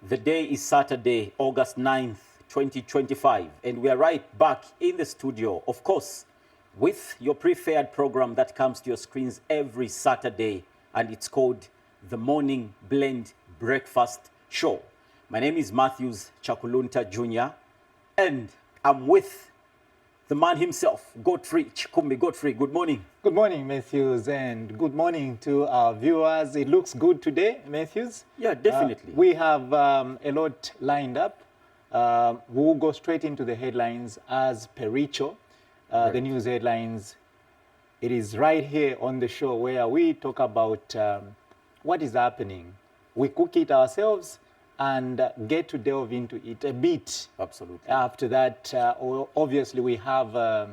The day is Saturday, August 9th, 2025, and we are right back in the studio, of course, with your preferred program that comes to your screens every Saturday, and it's called the Morning Blend Breakfast Show. My name is Matthews Chakulunta Jr., and I'm with the man himself, Godfrey Chikumbi. Godfrey, good morning. Good morning, Matthews, and good morning to our viewers. It looks good today, Matthews. Yeah, definitely. We have a lot lined up. We'll go straight into the headlines as per ritual. Right. The news headlines. It is right here on the show where we talk about what is happening. We cook it ourselves and get to delve into it a bit. Absolutely. After that, obviously, we have our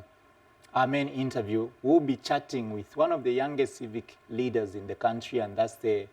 main interview. We'll be chatting with one of the youngest civic leaders in the country, and that's the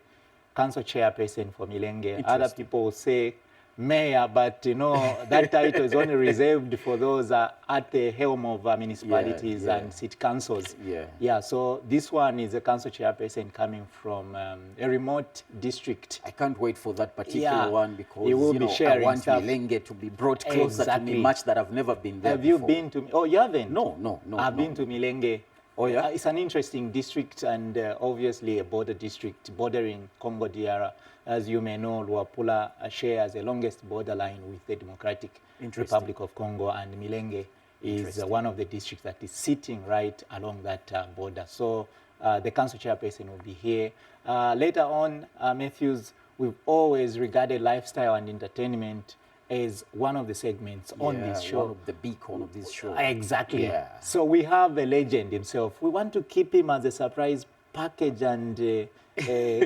council chairperson for Milenge. Other people say mayor, but you know that title is only reserved for those at the helm of municipalities and city councils. Yeah. So this one is a council chairperson coming from a remote district. I can't wait for that particular one because you will be sharing I want stuff. Milenge to be brought closer to me, much that I've never been there. Have you been to? Oh, you haven't? No. I've been to Milenge. Oh yeah. It's an interesting district and obviously a border district bordering Congo DR. As you may know, Luapula shares the longest borderline with the Democratic Republic of Congo, and Milenge is one of the districts that is sitting right along that border. So the council chairperson will be here. Later on, Matthews, we've always regarded lifestyle and entertainment as one of the segments on this show. One of the beacon of this show. Exactly. Yeah. So we have a legend himself. We want to keep him as a surprise package and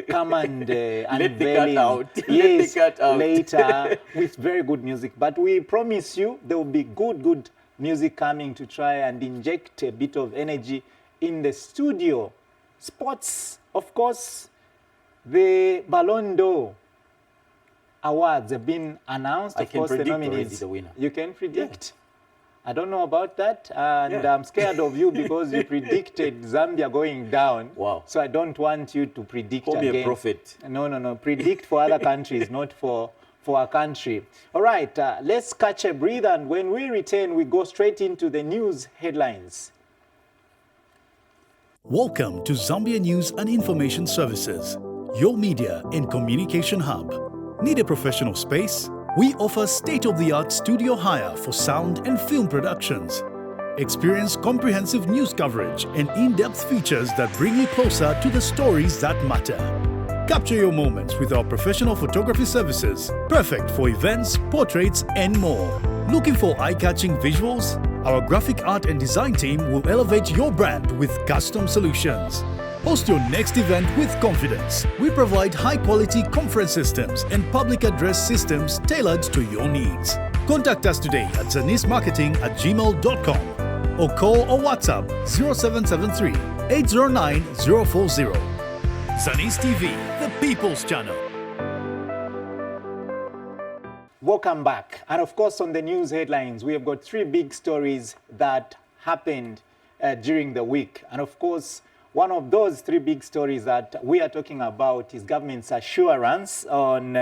come and let the cat out. Yes, let the cat out. Later with very good music. But we promise you there will be good music coming to try and inject a bit of energy in the studio. Sports, of course, the Ballon d'Or awards have been announced. Of course, the nominees. The winner. You can predict. I don't know about that, and I'm scared of you because you predicted Zambia going down. Wow. So I don't want you to predict Call again. me a prophet. No. Predict for other countries, not for our country. All right, let's catch a breath, and when we return, we go straight into the news headlines. Welcome to Zambia News and Information Services, your media and communication hub. Need a professional space? We offer state-of-the-art studio hire for sound and film productions. Experience comprehensive news coverage and in-depth features that bring you closer to the stories that matter. Capture your moments with our professional photography services, perfect for events, portraits, and more. Looking for eye-catching visuals? Our graphic art and design team will elevate your brand with custom solutions. Host your next event with confidence. We provide high-quality conference systems and public address systems tailored to your needs. Contact us today at zanismarketing@gmail.com or call or WhatsApp 0773 809 040. Zanis TV, the People's Channel. Welcome back. And of course, on the news headlines, we have got three big stories that happened during the week. And of course, one of those three big stories that we are talking about is government's assurance on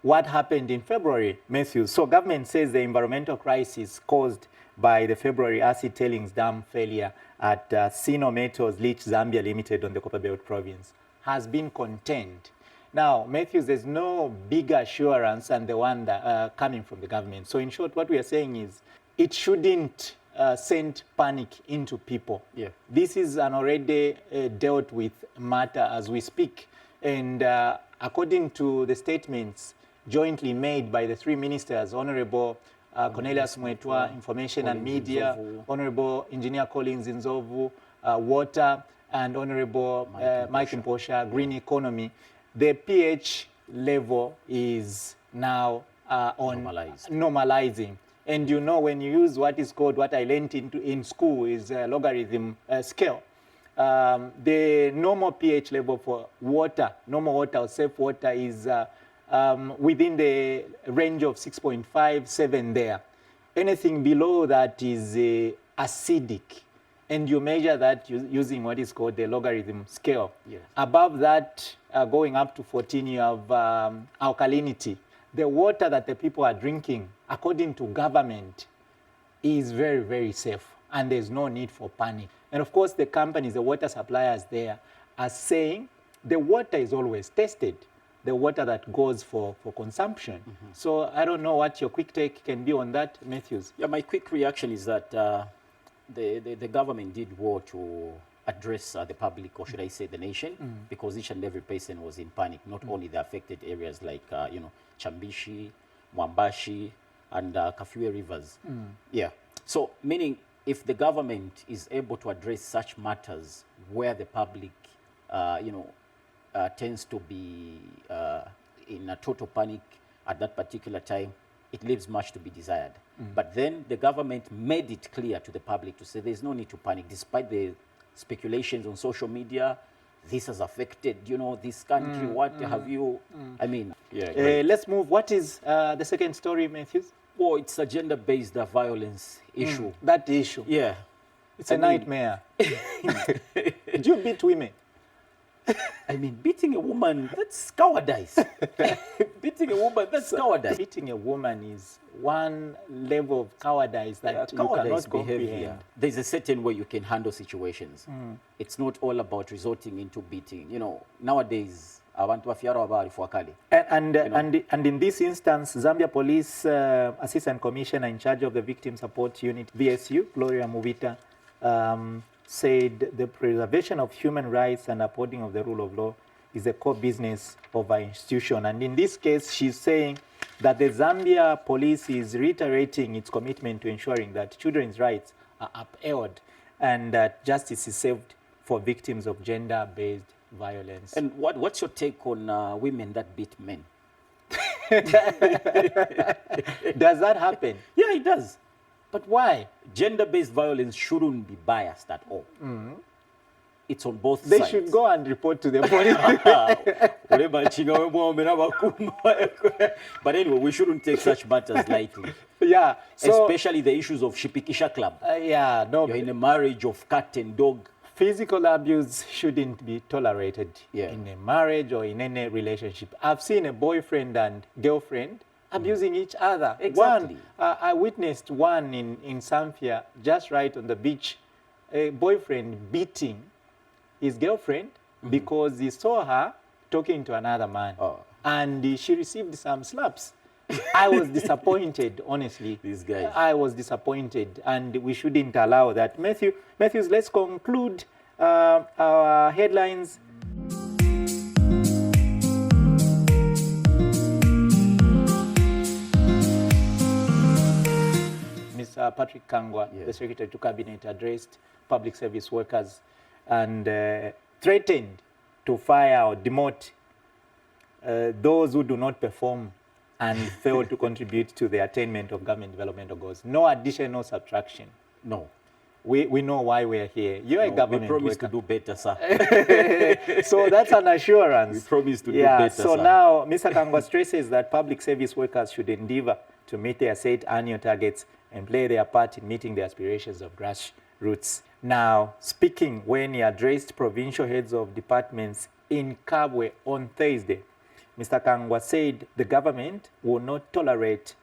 what happened in February, Matthew. So government says the environmental crisis caused by the February acid tailings dam failure at Sino Metals Leach Zambia Limited on the Copperbelt province has been contained. Now, Matthews, there's no bigger assurance than the one that, coming from the government. So in short, what we are saying is it shouldn't send panic into people. Yeah. This is an already dealt with matter as we speak. And according to the statements jointly made by the three ministers, Honorable Cornelius Mwetwa, Information and Media, Honorable Engineer Collins Nzovu, Water, and Honorable Mike Mposha, Green Economy, the pH level is now normalizing. And you know, when you use what is called, what I learned in school is a logarithm scale. The normal pH level for water, normal water or safe water is within the range of 6.5, 7 there. Anything below that is acidic. And you measure that using what is called the logarithm scale. Yes. Above that, going up to 14, you have alkalinity. the water that the people are drinking, according to government, is very, very safe, and there's no need for panic. And of course, the companies, the water suppliers there, are saying the water is always tested, the water that goes for consumption. So I don't know what your quick take can be on that, Matthews. Yeah, my quick reaction is that the government did well to address the public, or should I say the nation, because each and every person was in panic, not only the affected areas like, Chambishi, Mwambashi, and Kafue rivers. Yeah. So meaning if the government is able to address such matters where the public, tends to be in a total panic at that particular time, it leaves much to be desired. But then the government made it clear to the public to say there's no need to panic, despite the speculations on social media. This has affected, this country. What have you? I mean, yeah. Let's move. What is the second story, Matthews? Well, it's a gender-based violence issue. That issue. Yeah. It's a nightmare. Do you beat women? I mean, beating a woman, that's cowardice. Beating a woman, that's cowardice. Beating a woman is one level of cowardice that you Cowardice cannot behavior. comprehend. There's a certain way you can handle situations. It's not all about resorting into beating. Nowadays, abantu bafyara abari fuakali. And in this instance, Zambia Police Assistant Commissioner in charge of the Victim Support Unit, VSU, Gloria Muvita, said the preservation of human rights and upholding of the rule of law is the core business of our institution. And in this case, she's saying that the Zambia Police is reiterating its commitment to ensuring that children's rights are upheld and that justice is served for victims of gender-based violence. And what's your take on women that beat men? Does that happen? Yeah, it does. But why? Gender-based violence shouldn't be biased at all. It's on both They sides. should go and report to the police. But anyway, we shouldn't take such matters lightly. Yeah. So, Especially the issues of Shipikisha Club. no. You're in a marriage of cat and dog. Physical abuse shouldn't be tolerated Yeah. in a marriage or in any relationship. I've seen a boyfriend and girlfriend abusing each other. Exactly. I witnessed one in Samfia, just right on the beach, a boyfriend beating his girlfriend because he saw her talking to another man. Oh. And she received some slaps. I was disappointed, honestly. These guys. I was disappointed, and we shouldn't allow that. Matthews, let's conclude our headlines. Mr. Patrick Kangwa, Yes. the Secretary to Cabinet, addressed public service workers and threatened to fire or demote those who do not perform and fail to contribute to the attainment of government developmental goals. No additional subtraction. No. We know why we're here. You're a We government promise worker. to do better, sir. So that's an assurance. We promise to do Yeah, better, so sir. now Mr. Kangwa stresses that public service workers should endeavor to meet their set annual targets and play their part in meeting the aspirations of grassroots. Now, speaking when he addressed provincial heads of departments in Kabwe on Thursday, Mr. Kangwa said the government will not tolerate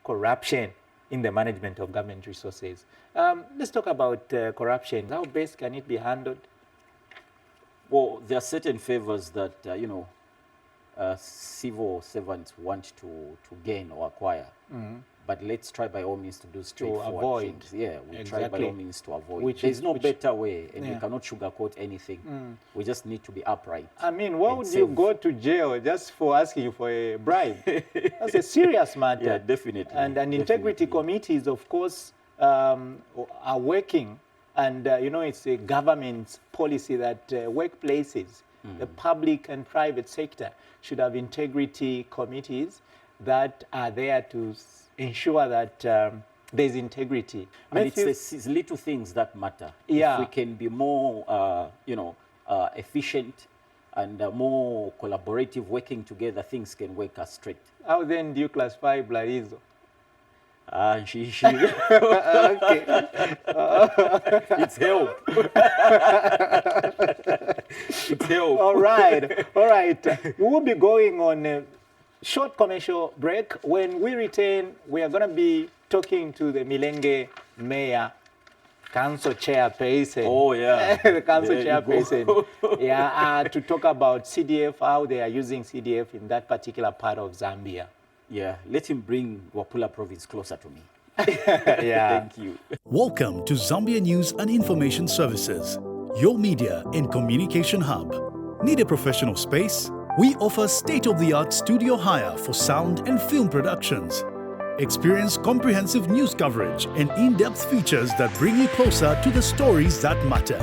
corruption in the management of government resources. Let's talk about corruption. How best can it be handled? Well, there are certain favors that, civil servants want to gain or acquire. But let's try by all means to do straightforward avoid. things. Yeah, we try by Exactly. all means to avoid. Which There's is- no which- better way, and we Yeah. cannot sugarcoat anything. We just need to be upright. I mean, why And would you save. go to jail just for asking for a bribe? That's a serious matter. Yeah, definitely. And integrity definitely. committees, of course, are working. And, it's a government policy that workplaces, the public and private sector, should have integrity committees that are there to ensure that there's integrity. And it's Matthew- the little things that matter. Yeah. If we can be more, efficient and more collaborative, working together, things can work as straight. How then do you classify Blarizo? She Okay. it's help. It's help. All right. We will be going on short commercial break. When we return, we are going to be talking to the Milenge Mayor, Council Chairperson. Oh, yeah. The Council There you Chairperson. go. Yeah, to talk about CDF, how they are using CDF in that particular part of Zambia. Yeah, let him bring Wapula province closer to me. Yeah. Thank you. Welcome to Zambia News and Information Services, your media and communication hub. Need a professional space? We offer state-of-the-art studio hire for sound and film productions. Experience comprehensive news coverage and in-depth features that bring you closer to the stories that matter.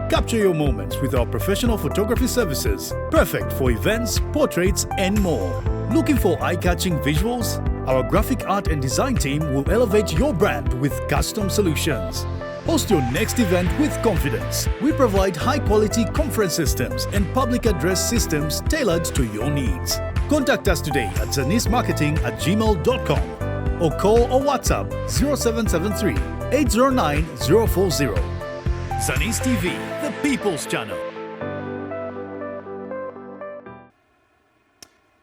Capture your moments with our professional photography services, perfect for events, portraits, and more. Looking for eye-catching visuals? Our graphic art and design team will elevate your brand with custom solutions. Host your next event with confidence. We provide high-quality conference systems and public address systems tailored to your needs. Contact us today at zanismarketing@gmail.com or call or WhatsApp 0773 809 040. Zanis TV, the People's Channel.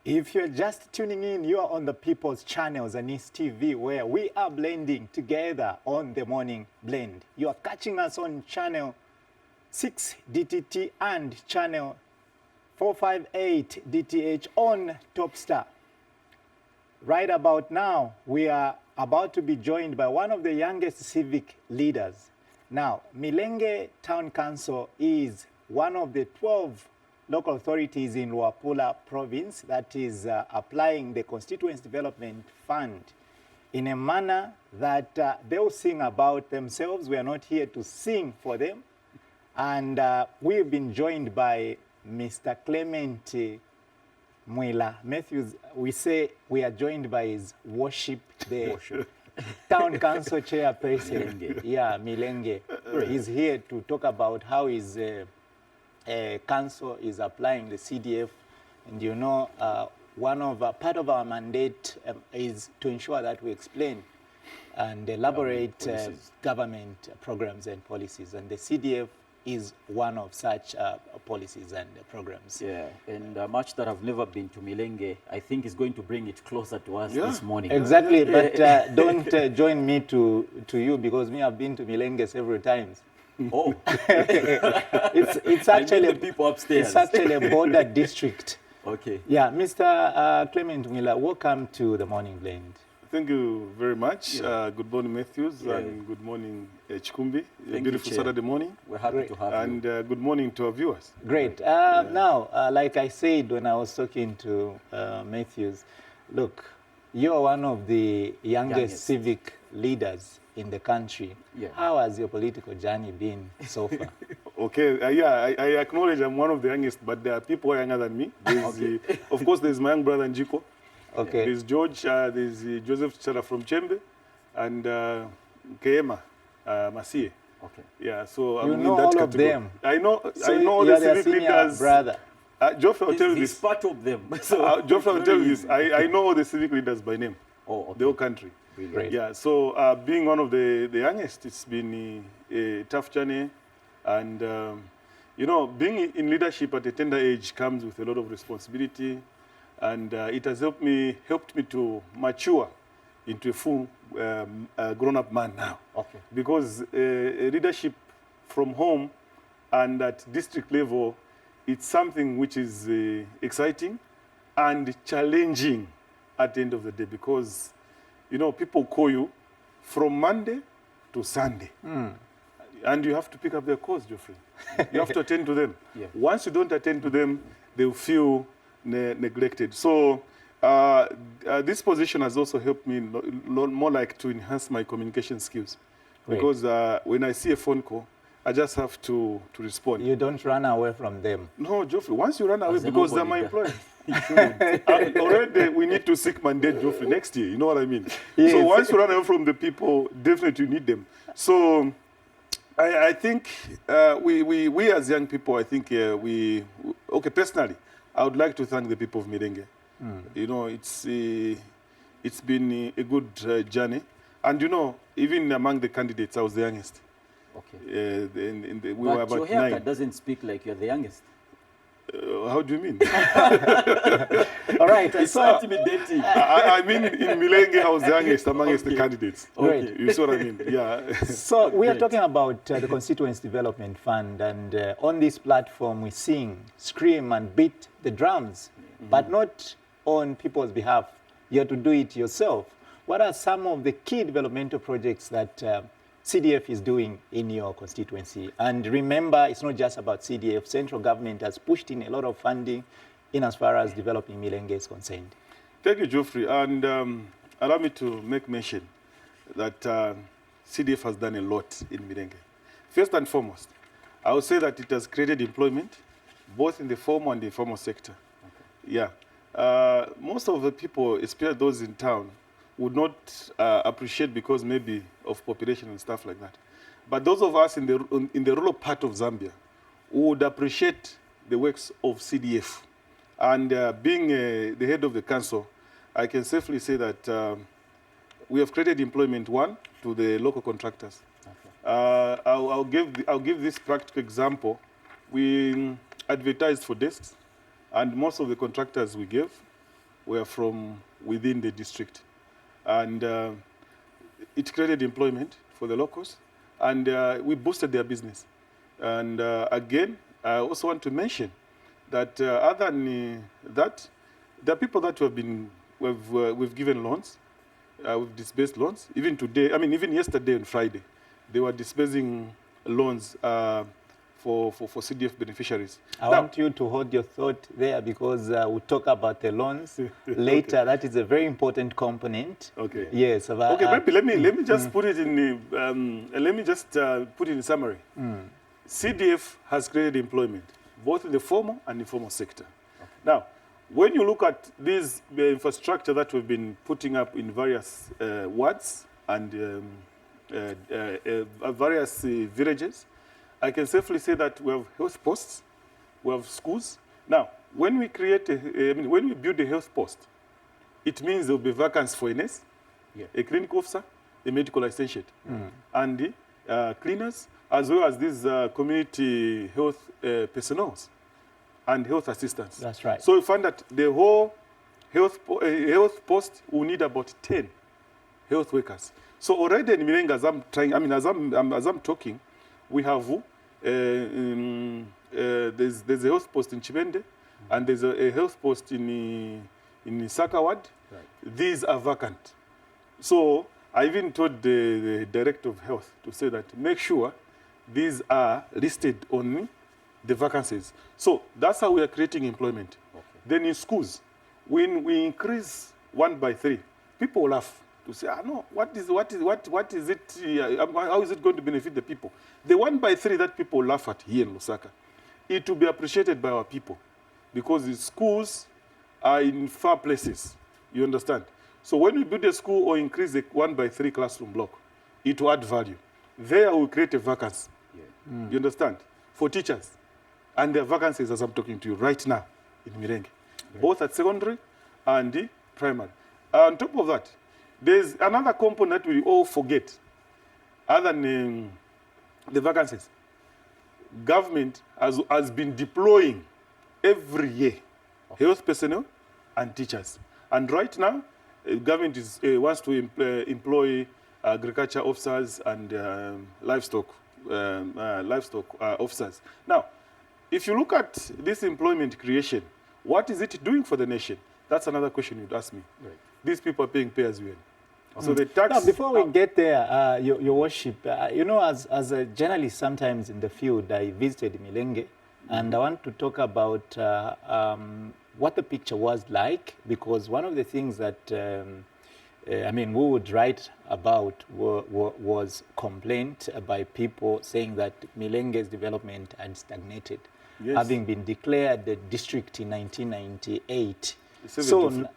If you're just tuning in, you are on the People's Channel, Zanis TV, where we are blending together on the morning blend. You are catching us on channel 6 DTT and channel 458 DTH on Topstar. Right about now, we are about to be joined by one of the youngest civic leaders. Now, Milenge Town Council is one of the 12 local authorities in Luapula province that is applying the Constituency Development Fund in a manner that they'll sing about themselves. We are not here to sing for them. And we've been joined by Mr. Clement Mwila Matthews. We say we are joined by his worship, the Town Council Chairperson, yeah, Milenge. He's here to talk about how his council is applying the CDF, and you know, part of our mandate is to ensure that we explain and elaborate government programs and policies, and the CDF is one of such policies and programs. Yeah, and much that I've never been to Milenge, I think is going to bring it closer to us this morning. Exactly, but don't join me to you, because me, I've been to Milenge several times. Oh, it's actually the people upstairs. It's actually a border district. Okay. Yeah, Mr. Clement Mwila, welcome to the Morning Blend. Thank you very much. Yeah. Good morning, Matthews, Yeah. and good morning, Chikumbi. Thank Beautiful you, Chair. Saturday morning. We're happy to have And you. good morning to our viewers. Great. Now, like I said when I was talking to Matthews, look, you're one of the youngest civic leaders in the country. Yeah. How has your political journey been so far? Okay, I acknowledge I'm one of the youngest, but there are people younger than me. There's, of course, there's my young brother Njiko. Okay. There's George, there's Joseph Chara from Chembe, and Keema Masie. Okay. Yeah, so You I'm know in that all of category. them. I know So all you're the their civic senior leaders. brother. Geoffrey, I'll tell you He's this. part of them. So Geoffrey, I'll it's tell you very this. easy. I know all the civic leaders by name, Oh, okay. the whole country. Great. Yeah, so being one of the youngest, it's been a tough journey. And, you know, being in leadership at a tender age comes with a lot of responsibility. And it has helped me to mature into a full grown-up man now. Okay. Because leadership from home and at district level, it's something which is exciting and challenging at the end of the day, because, you know, people call you from Monday to Sunday. And you have to pick up their calls, Geoffrey. You have to attend to them. Yeah. Once you don't attend to them, they'll feel neglected. So this position has also helped me more like to enhance my communication skills. Great. Because when I see a phone call, I just have to respond. You don't run away from them. No, Geoffrey, once you run away, As a because they're my nobody, employees. Already we need to seek mandate, Geoffrey, next year. You know what I mean? Yes. So once you run away from the people, definitely you need them. So I think we as young people, I think okay, personally, I would like to thank the people of Milenge. You know, it's been a good journey. And you know, even among the candidates, I was the youngest. Okay. We But were your about haircut 9. doesn't speak like you're the youngest. How do you mean? All right. It's So, intimidating. I mean, in Milenge, I was the youngest amongst the candidates. Right. You see what I mean? Yeah. so we are Great. talking about the Constituency Development Fund, and on this platform we sing, scream, and beat the drums, but not on people's behalf. You have to do it yourself. What are some of the key developmental projects that CDF is doing in your constituency? And remember, it's not just about CDF. Central government has pushed in a lot of funding in as far as developing Milenge is concerned. Thank you, Geoffrey. And allow me to make mention that CDF has done a lot in Milenge. First and foremost, I would say that it has created employment, both in the formal and the informal sector. Yeah. Most of the people, especially those in town, would not appreciate because maybe of population and stuff like that. But those of us in the rural part of Zambia would appreciate the works of CDF. And being the head of the council, I can safely say that we have created employment, one, to the local contractors. Okay. I'll give this practical example. We advertised for desks, and most of the contractors we gave were from within the district. And it created employment for the locals, and we boosted their business. And again, I also want to mention that other than that, there are people that we've given loans, we've disbursed loans. Even today, I mean, even yesterday and Friday, they were disbursing loans for CDF beneficiaries. I want you to hold your thought there, because we'll talk about the loans later. Okay. That is a very important component. Okay. Yes. Okay, maybe let me just put it in put it in summary. CDF has created employment, both in the formal and informal sector. Okay. Now, when you look at this infrastructure that we've been putting up in various wards and various villages, I can safely say that we have health posts, we have schools. Now, when we when we build a health post, it means there will be vacancies for a nurse, a clinical officer, a medical assistant, and the cleaners, as well as these community health personnel and health assistants. That's right. So we find that the whole health post will need about 10 health workers. So already in Milenge, as I'm talking, we have there's a health post in Chibende, and there's a health post in Saka Ward. Right. These are vacant. So I even told the director of health to say that make sure these are listed on the vacancies. So that's how we are creating employment. Okay. Then in schools, when we increase 1 by 3, people laugh. To say, no, what is it, how is it going to benefit the people? The 1 by 3 that people laugh at here in Lusaka, it will be appreciated by our people, because the schools are in far places, you understand? So when we build a school or increase the 1 by 3 classroom block, it will add value. There we create a vacancy, you understand, for teachers. And there are vacancies, as I'm talking to you right now, in Milenge, both at secondary and the primary. On top of that, there's another component we all forget, other than the vacancies. Government has been deploying every year health personnel and teachers. And right now, government wants to employ agriculture officers and livestock officers. Now, if you look at this employment creation, what is it doing for the nation? That's another question you'd ask me. Right. These people are paying pay-as-you-earn. So the tax... Now, before we get there, your worship, you know, as a journalist sometimes in the field, I visited Milenge, and I want to talk about what the picture was like, because one of the things that, we would write about was complaint by people saying that Milenge's development had stagnated, yes, having been declared the district in 1998. So,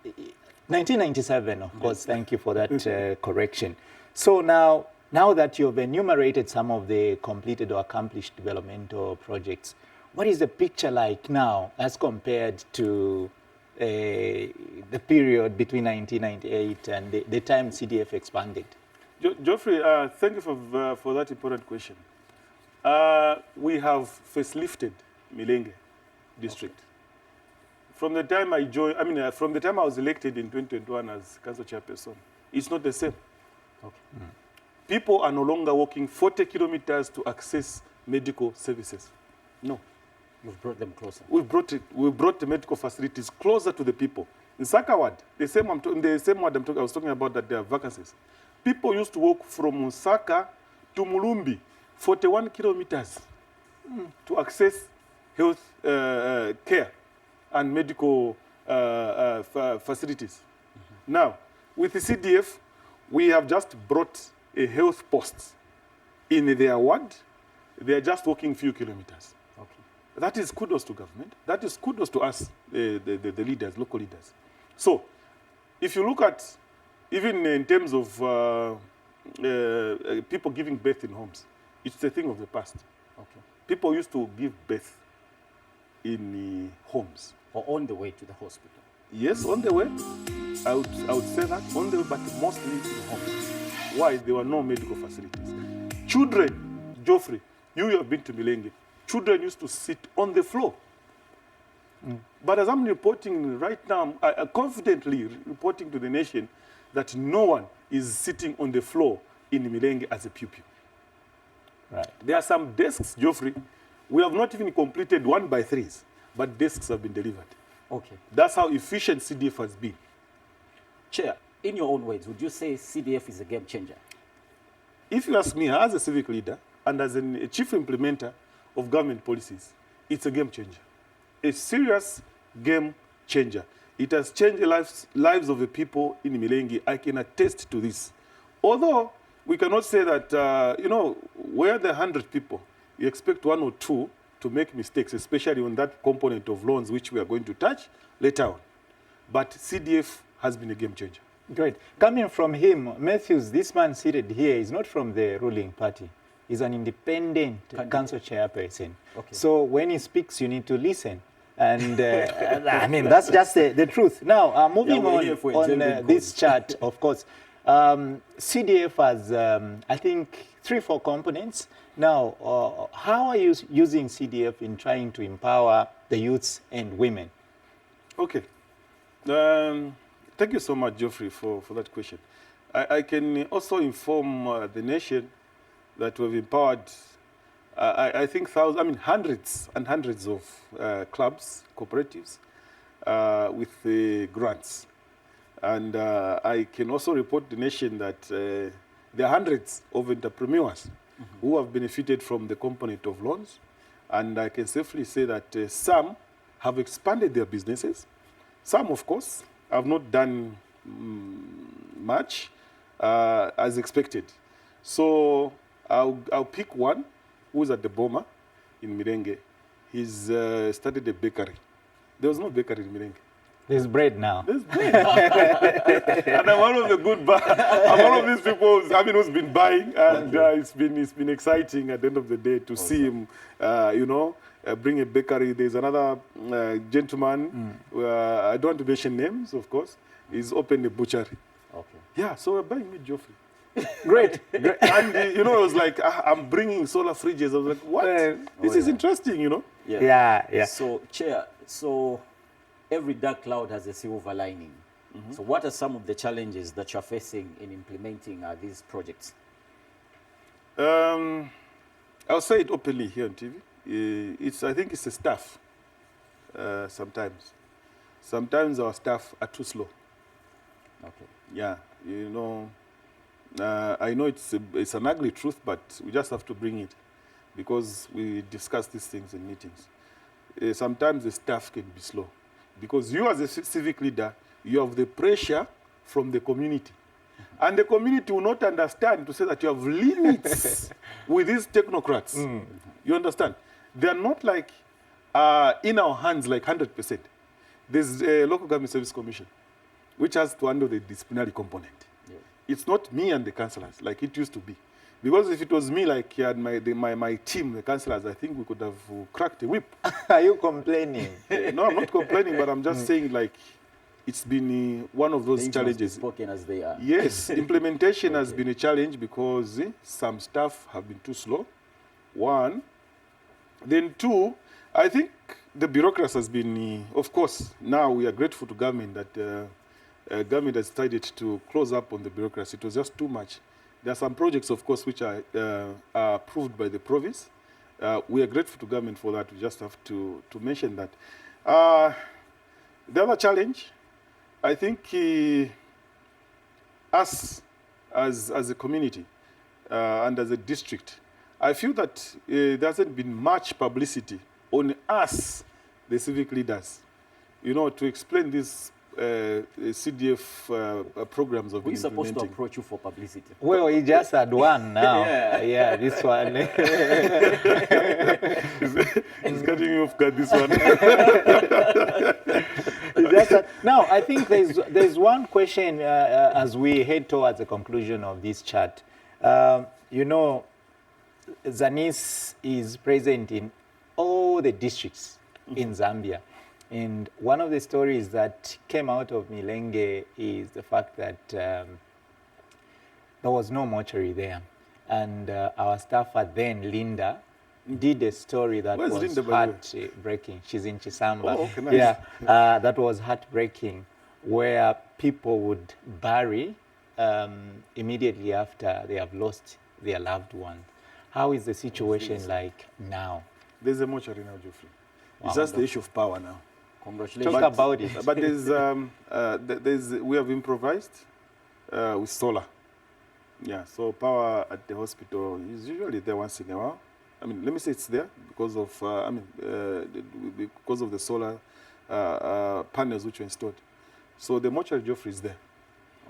1997, of course, thank you for that correction. So now that you've enumerated some of the completed or accomplished developmental projects, what is the picture like now as compared to the period between 1998 and the time CDF expanded? Geoffrey, thank you for that important question. We have facelifted Milenge. district. From the time I joined, from the time I was elected in 2021 as council chairperson, it's not the same. Okay. People are no longer walking 40 kilometers to access medical services. No. You've brought them closer. We brought the medical facilities closer to the people. In Saka ward, the same ward I was talking about, that there are vacancies. People used to walk from Saka to Mulumbi, 41 kilometers, to access health care and medical facilities. Now, with the CDF, we have just brought a health post in their ward. They are just walking few kilometers. Okay. That is kudos to government. That is kudos to us, the leaders, local leaders. So, if you look at, even in terms of people giving birth in homes, it's a thing of the past. Okay. People used to give birth in homes. Or on the way to the hospital. Yes, on the way. I would say that, on the way, but mostly in homes. Why? There were no medical facilities. Children, Geoffrey, you have been to Milenge. Children used to sit on the floor. But as I'm reporting right now, I'm confidently reporting to the nation that no one is sitting on the floor in Milenge as a pupil. Right. There are some desks, Geoffrey. We have not even completed 1x3s, but desks have been delivered. Okay. That's how efficient CDF has been. Chair, in your own words, would you say CDF is a game changer? If you ask me, as a civic leader and as a chief implementer of government policies, it's a game changer. A serious game changer. It has changed the lives of the people in Milenge. I can attest to this. Although we cannot say that, where there are 100 people, you expect 1 or 2 to make mistakes, especially on that component of loans, which we are going to touch later on. But CDF has been a game changer. Great. Coming from him, Matthews, this man seated here is not from the ruling party. He's an independent council chairperson. Okay. So when he speaks, you need to listen. And I mean, that's just the truth. Now, moving on this chart, of course, CDF has, I think, 3-4 components. Now, how are you using CDF in trying to empower the youths and women? Okay. Thank you so much, Geoffrey, for that question. I can also inform the nation that we've empowered, I think, hundreds and hundreds of clubs, cooperatives, with grants. And I can also report the nation that there are hundreds of entrepreneurs who have benefited from the component of loans. And I can safely say that some have expanded their businesses. Some, of course, have not done much as expected. So I'll pick one who's at the Boma in Milenge. He's started a bakery. There was no bakery in Milenge. There's bread now. There's bread. And I'm one of the good I'm one of these people who's been buying, and it's been exciting at the end of the day to see him, bring a bakery. There's another gentleman, I don't want to mention names, of course. He's opened a butchery. Okay. Yeah, so we're buying meat, Geoffrey. Great. And, it was like, I'm bringing solar fridges. I was like, what? This is interesting, Yeah. So, Chair, every dark cloud has a silver lining. So what are some of the challenges that you're facing in implementing these projects? I'll say it openly here on TV. I think it's the staff sometimes. Sometimes our staff are too slow. Okay. Yeah, I know it's an ugly truth, but we just have to bring it because we discuss these things in meetings. Sometimes the staff can be slow because you as a civic leader, you have the pressure from the community. And the community will not understand to say that you have limits with these technocrats. You understand? They are not like in our hands like 100%. There's a local government service commission, which has to handle the disciplinary component. Yeah. It's not me and the councillors like it used to be. Because if it was me, like my team, the councillors, I think we could have cracked a whip. Are you complaining? No, I'm not complaining, but I'm just saying like it's been one of those challenges. Spoken as they are. Yes, implementation has been a challenge because some staff have been too slow. One. Then two, I think the bureaucracy has been, of course, now we are grateful to government that government has decided to close up on the bureaucracy. It was just too much. There are some projects, of course, which are approved by the province. We are grateful to government for that. We just have to mention that. The other challenge, I think, us as a community and as a district, I feel that there hasn't been much publicity on us, the civic leaders, you know, to explain these CDF programs of We're supposed to implementing. approach you for publicity. Well, we just had one now. Yeah. Yeah, this one. It's cutting me off guard, this one. Now, I think there's one question as we head towards the conclusion of this chat. You know, ZANIS is present in all the districts in Zambia. And one of the stories that came out of Milenge is the fact that there was no mortuary there. And our staffer then, Linda, did a story that Where's was Linda, by the way? heartbreaking. She's in Chisamba. Oh, okay, nice. Yeah, that was heartbreaking, where people would bury immediately after they have lost their loved one. How is the situation like now? There's a mortuary now, Geoffrey. Wow. It's just the issue of power now. Congratulations. Talk about it. But we have improvised with solar. Yeah, so power at the hospital is usually there once in a while. I mean, let me say it's there because of because of the solar panels which were installed. So the mortuary, Geoffrey, is there.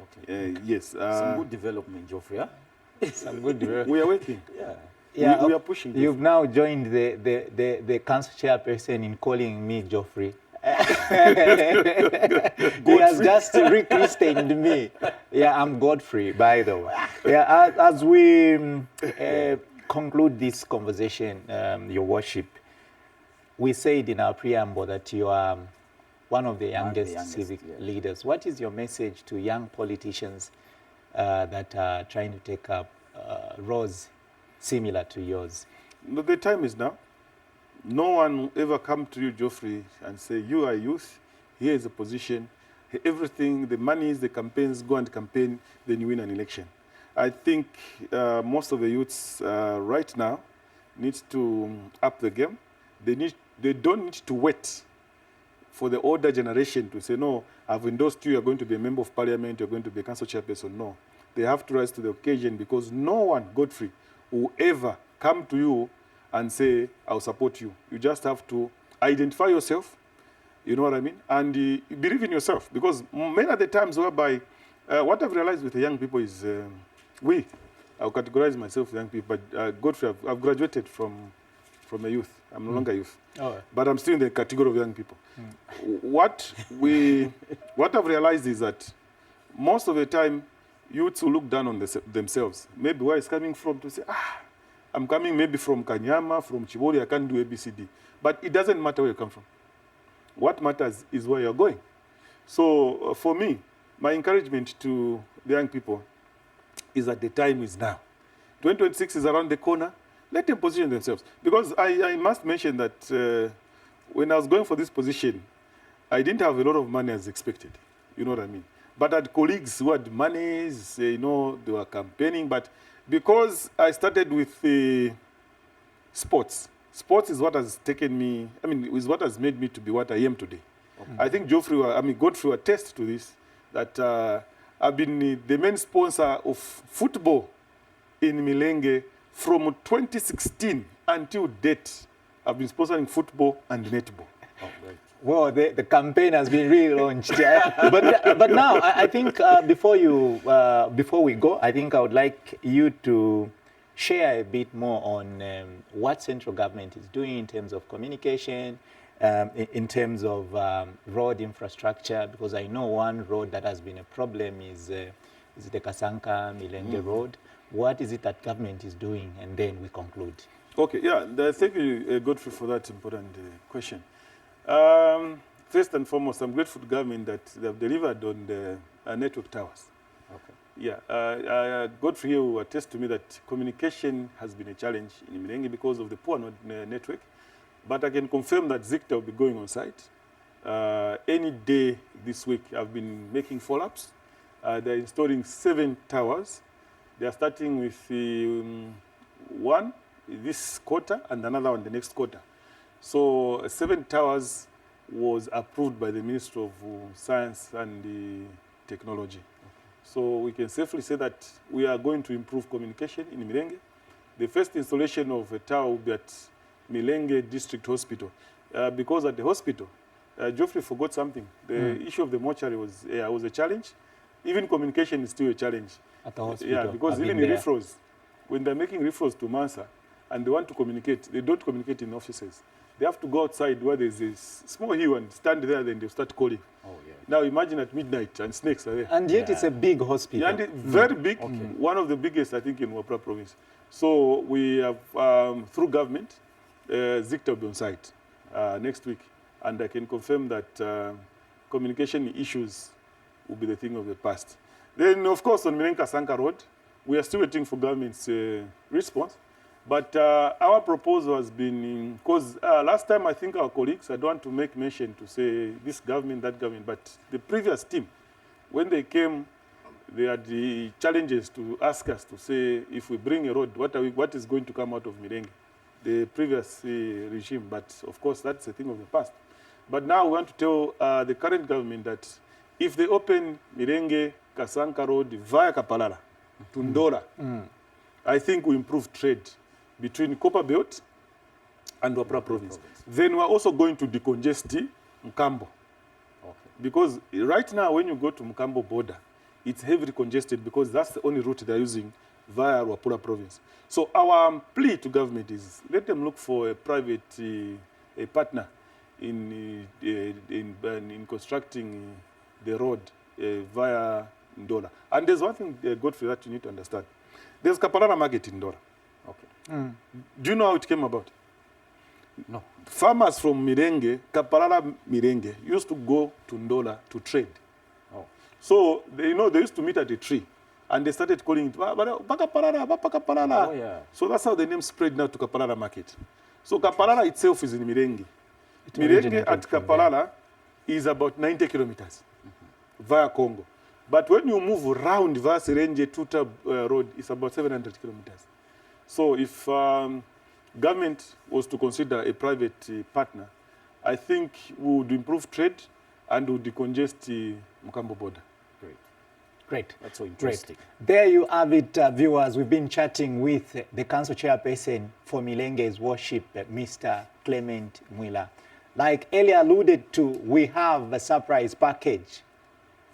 Okay. Yes. Some good development, Geoffrey. Huh? Some good development. We are working. Yeah. Yeah, we are pushing. You've now joined the council chairperson in calling me Geoffrey. He has just rechristened me. Yeah, I'm Godfrey, by the way. Yeah, as we conclude this conversation, Your Worship, we said in our preamble that you are one of the youngest civic leaders. What is your message to young politicians that are trying to take up roles similar to yours? No, the time is now. No one will ever come to you, Geoffrey, and say, you are youth, here is a position, everything, the monies, the campaigns, go and campaign, then you win an election. I think most of the youths right now need to up the game. They don't need to wait for the older generation to say, no, I've endorsed you, you're going to be a member of parliament, you're going to be a council chairperson. No, they have to rise to the occasion because no one, Godfrey, will ever come to you and say, I'll support you. You just have to identify yourself, you know what I mean, and believe in yourself. Because many of the times whereby, what I've realized with the young people is, I'll categorize myself as young people, but Godfrey, I've graduated from a youth. I'm no longer youth. Oh. But I'm still in the category of young people. What I've realized is that most of the time, youths will look down on themselves. Maybe where it's coming from to say, I'm coming maybe from Kanyama, from Chibori, I can't do ABCD. But it doesn't matter where you come from. What matters is where you're going. So for me, my encouragement to the young people is that the time is now. 2026 is around the corner. Let them position themselves. Because I must mention that when I was going for this position, I didn't have a lot of money as expected. You know what I mean? But I had colleagues who had monies, you know, they were campaigning. But because I started with sports is what has taken me, I mean, is what has made me to be what I am today. Okay. I think Godfrey will attest to this, that I've been the main sponsor of football in Milenge from 2016 until date. I've been sponsoring football and netball. Oh, right. Well, the campaign has been relaunched. but now, I think before we go, I think I would like you to share a bit more on what central government is doing in terms of communication, in terms of road infrastructure, because I know one road that has been a problem is the Kasanka Milenge Road. What is it that government is doing? And then we conclude. Okay, yeah, thank you, Godfrey, for that important question. First and foremost, I'm grateful to government that they've delivered on the network towers. Okay. Yeah, Godfrey here will attest to me that communication has been a challenge in Milenge because of the poor network. But I can confirm that Zicta will be going on site. Any day this week, I've been making follow-ups. They're installing 7 towers. They are starting with one this quarter and another one the next quarter. So 7 towers was approved by the Ministry of Science and Technology. So we can safely say that we are going to improve communication in Milenge. The first installation of a tower will be at Milenge District Hospital. Because at the hospital, Geoffrey forgot something. The issue of the mortuary was a challenge. Even communication is still a challenge. At the hospital? Yeah, because even in referrals, when they're making referrals to Mansa and they want to communicate, they don't communicate in offices. They have to go outside where there's a small hill and stand there, then they start calling. Oh, yeah. Now imagine at midnight and snakes are there. And yet it's a big hospital. Yeah, and very big, one of the biggest, I think, in Wapra province. So we have, through government, Zicta will be on site next week. And I can confirm that communication issues will be the thing of the past. Then, of course, on Milenga Sanka Road, we are still waiting for government's response. But our proposal has been, because last time I think our colleagues, I don't want to make mention to say this government, that government, but the previous team, when they came, they had the challenges to ask us to say, if we bring a road, what is going to come out of Milenge? The previous regime, but of course that's a thing of the past. But now we want to tell the current government that if they open Milenge Kasanka Road via Kapalala to Ndola, I think we improve trade between Copper Belt and Wapra province. Then we're also going to decongest Mkambo. Okay. Because right now when you go to Mkambo border, it's heavily congested because that's the only route they're using via Wapura province. So our plea to government is let them look for a private a partner in constructing the road via Ndola. And there's one thing, Godfrey, that you need to understand. There's Kapalala market in Ndola. Okay. Do you know how it came about? No. Farmers from Milenge, Kapalala Milenge, used to go to Ndola to trade. Oh. So, they used to meet at a tree. And they started calling it, Kapalala. Oh, yeah. So that's how the name spread now to Kapalala market. So Kapalala itself is in Milenge. Milenge at Kapalala is about 90 kilometers via Congo. But when you move around via Serenge Tuta Road, it's about 700 kilometers. So if government was to consider a private partner, I think we would improve trade and would decongest the Mkambo border. Great. That's so interesting. Great. There you have it, viewers. We've been chatting with the council chairperson for Milenge's worship, Mr. Clement Mwila. Like earlier alluded to, we have a surprise package.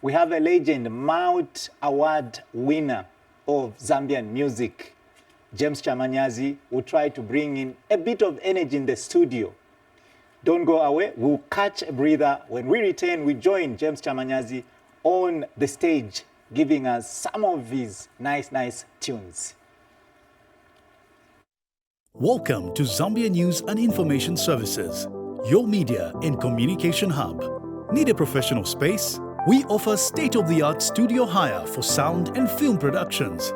We have a legend, Mount Award winner of Zambian music, James Chamanyazi, will try to bring in a bit of energy in the studio. Don't go away. We'll catch a breather. When we return, we join James Chamanyazi on the stage, giving us some of his nice tunes. Welcome to Zambia News and Information Services, your media and communication hub. Need a professional space? We offer state-of-the-art studio hire for sound and film productions.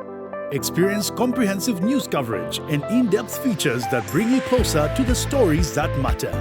Experience comprehensive news coverage and in-depth features that bring you closer to the stories that matter.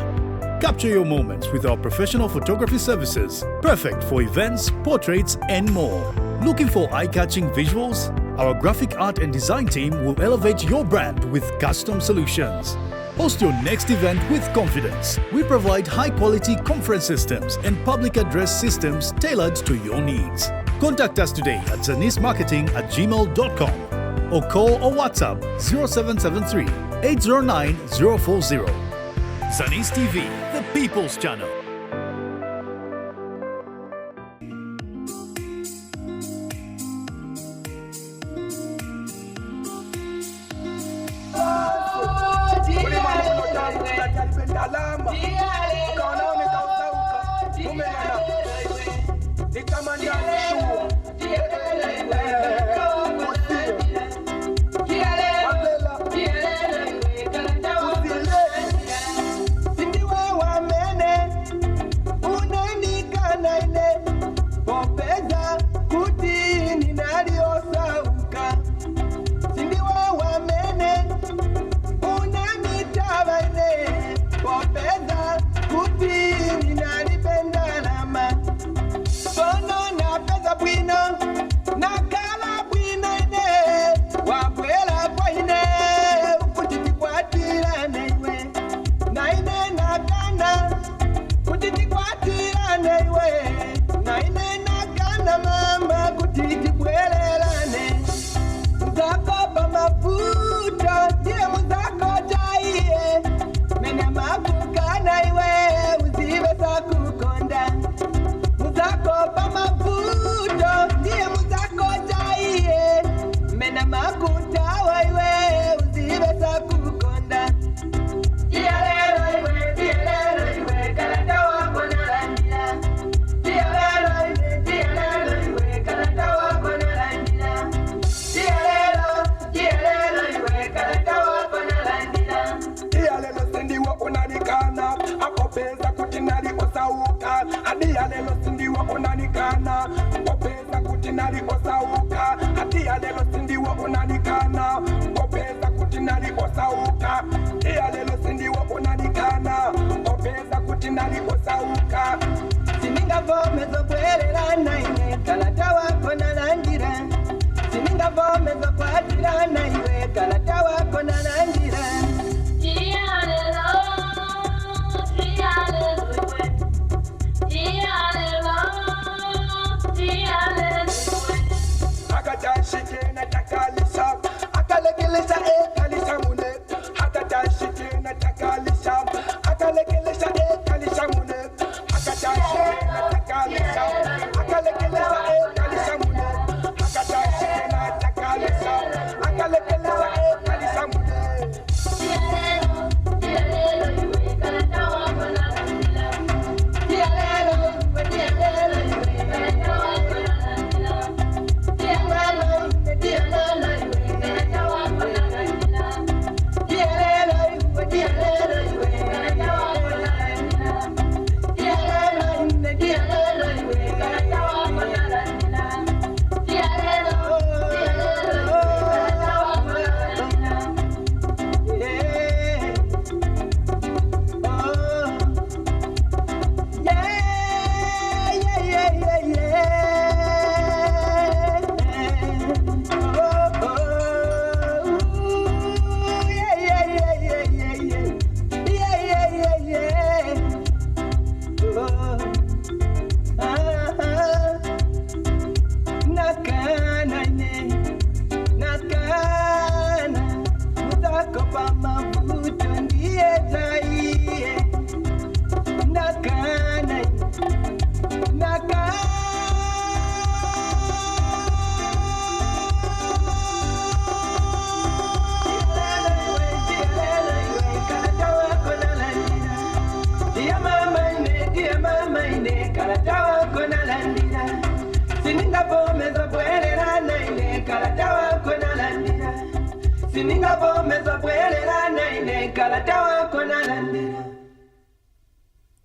Capture your moments with our professional photography services, perfect for events, portraits, and more. Looking for eye-catching visuals? Our graphic art and design team will elevate your brand with custom solutions. Host your next event with confidence. We provide high-quality conference systems and public address systems tailored to your needs. Contact us today at zanismarketing@gmail.com or call or WhatsApp 0773 809 040. Zanis TV, the People's Channel. kuti nali osauka hadiya lelo sindiwo unanikana popeza kuti nali osauka hadiya lelo sindiwo unanikana popeza kuti nali osauka hadiya lelo sindiwo unanikana popeza kuti nali osauka siningavomeza bwererana ine kalata wako nalandira siningavomeza kwatirana iwe kalata wako nalandira akatashitena takalisha akalekelesha ekalisha mune akatashitena takalisha akalekelesha ekalisha mune akatashitena takalisha akalekelesha ekalisha mune akatashitena takalisha akalekelesha ekalisha mune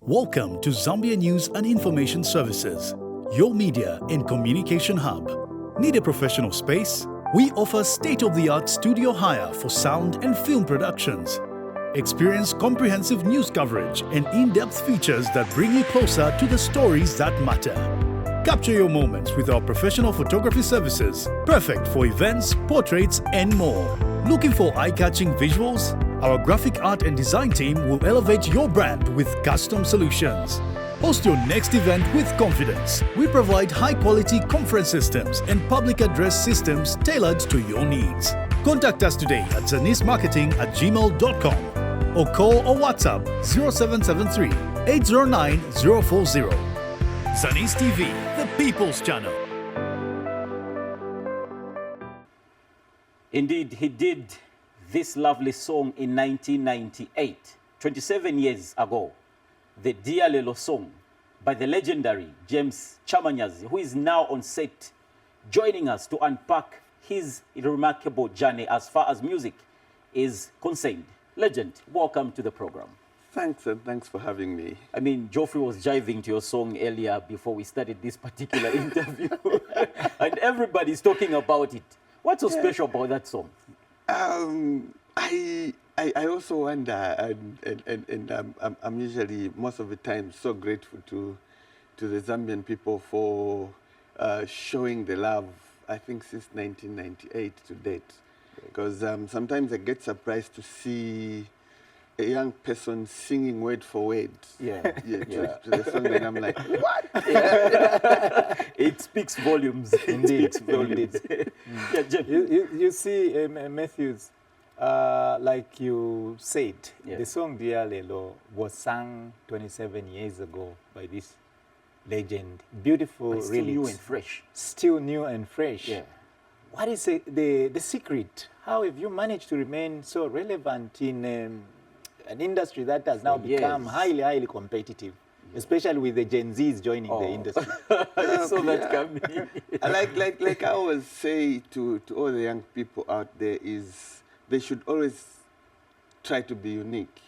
Welcome to Zambia News and Information Services, your media and communication hub. Need a professional space? We offer state-of-the-art studio hire for sound and film productions. Experience comprehensive news coverage and in-depth features that bring you closer to the stories that matter. Capture your moments with our professional photography services, perfect for events, portraits, and more. Looking for eye-catching visuals? Our graphic art and design team will elevate your brand with custom solutions. Host your next event with confidence. We provide high-quality conference systems and public address systems tailored to your needs. Contact us today at zanismarketing@gmail.com or call or WhatsApp 0773 809 040. Zanis TV, the People's Channel. Indeed, he did this lovely song in 1998, 27 years ago. The Dia Lelo song by the legendary James Chamanyazi, who is now on set, joining us to unpack his remarkable journey as far as music is concerned. Legend, welcome to the program. Thanks, and thanks for having me. I mean, Geoffrey was jiving to your song earlier before we started this particular interview, and everybody's talking about it. What's so special about that song? I also wonder, and I'm usually, most of the time, so grateful to the Zambian people for showing the love, I think, since 1998 to date. Because sometimes I get surprised to see a young person singing word for word to the song, and I'm like, what? It speaks volumes. Indeed. It speaks volumes. Yeah, Jeff. You see, Matthews, like you said, the song Dia Lelo was sung 27 years ago by this legend. Beautiful, But still really. new and fresh. Still new and fresh. Yeah. What is the secret? How have you managed to remain so relevant in an industry that has now become highly competitive, especially with the Gen Zs joining the industry? I saw that coming. like I always say to all the young people out there is they should always try to be unique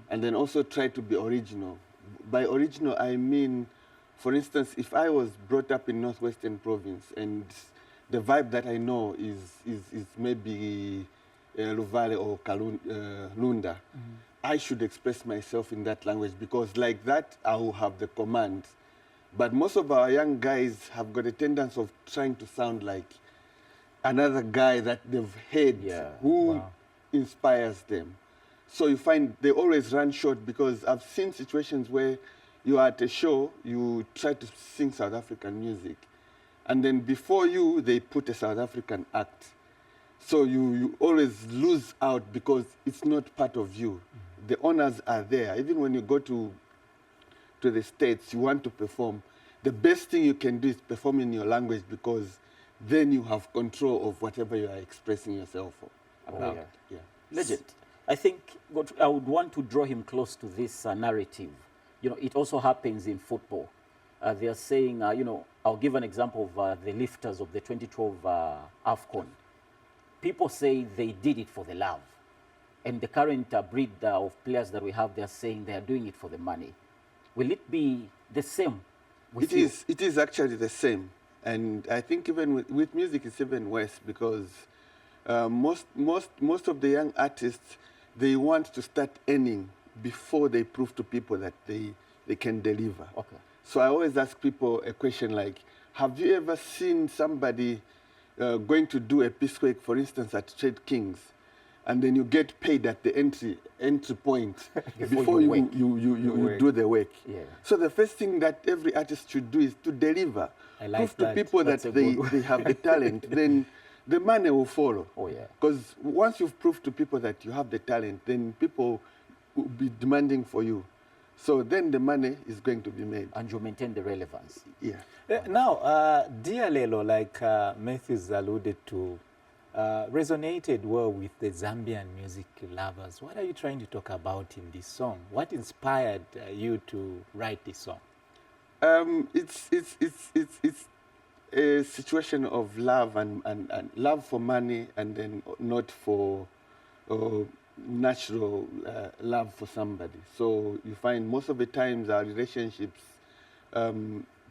and then also try to be original. by original, I mean, for instance, if I was brought up in Northwestern Province and the vibe that I know is maybe Luvale or Lunda, I should express myself in that language because like that, I will have the command. But most of our young guys have got a tendency of trying to sound like another guy that they've heard who inspires them. So you find they always run short because I've seen situations where you are at a show, you try to sing South African music, and then before you, they put a South African act. So you always lose out because it's not part of you. The honors are there. Even when you go to the States, you want to perform, the best thing you can do is perform in your language because then you have control of whatever you are expressing yourself about. Yeah. Legend. I think what I would want to draw him close to this narrative. You know, it also happens in football. They are saying, you know, I'll give an example of the lifters of the 2012 AFCON. People say they did it for the love. And the current breed of players that we have, they're saying they are doing it for the money. Will it be the same with you? It is actually the same. And I think even with music, it's even worse because most of the young artists, they want to start earning before they prove to people that they can deliver. Okay. So I always ask people a question like, have you ever seen somebody going to do a Pisquake, for instance, at Trade Kings, and then you get paid at the entry point before you do the work? Yeah. So the first thing that every artist should do is to deliver. I like Prove to people that they have the talent, then the money will follow. Oh, yeah. Because once you've proved to people that you have the talent, then people will be demanding for you. So then the money is going to be made. And you maintain the relevance. Yeah. Now, Dear Lelo, like Matthews alluded to, resonated well with the Zambian music lovers. What are you trying to talk about in this song? What inspired you to write this song? It's a situation of love and love for money, and then not for natural love for somebody. So you find most of the times our relationships,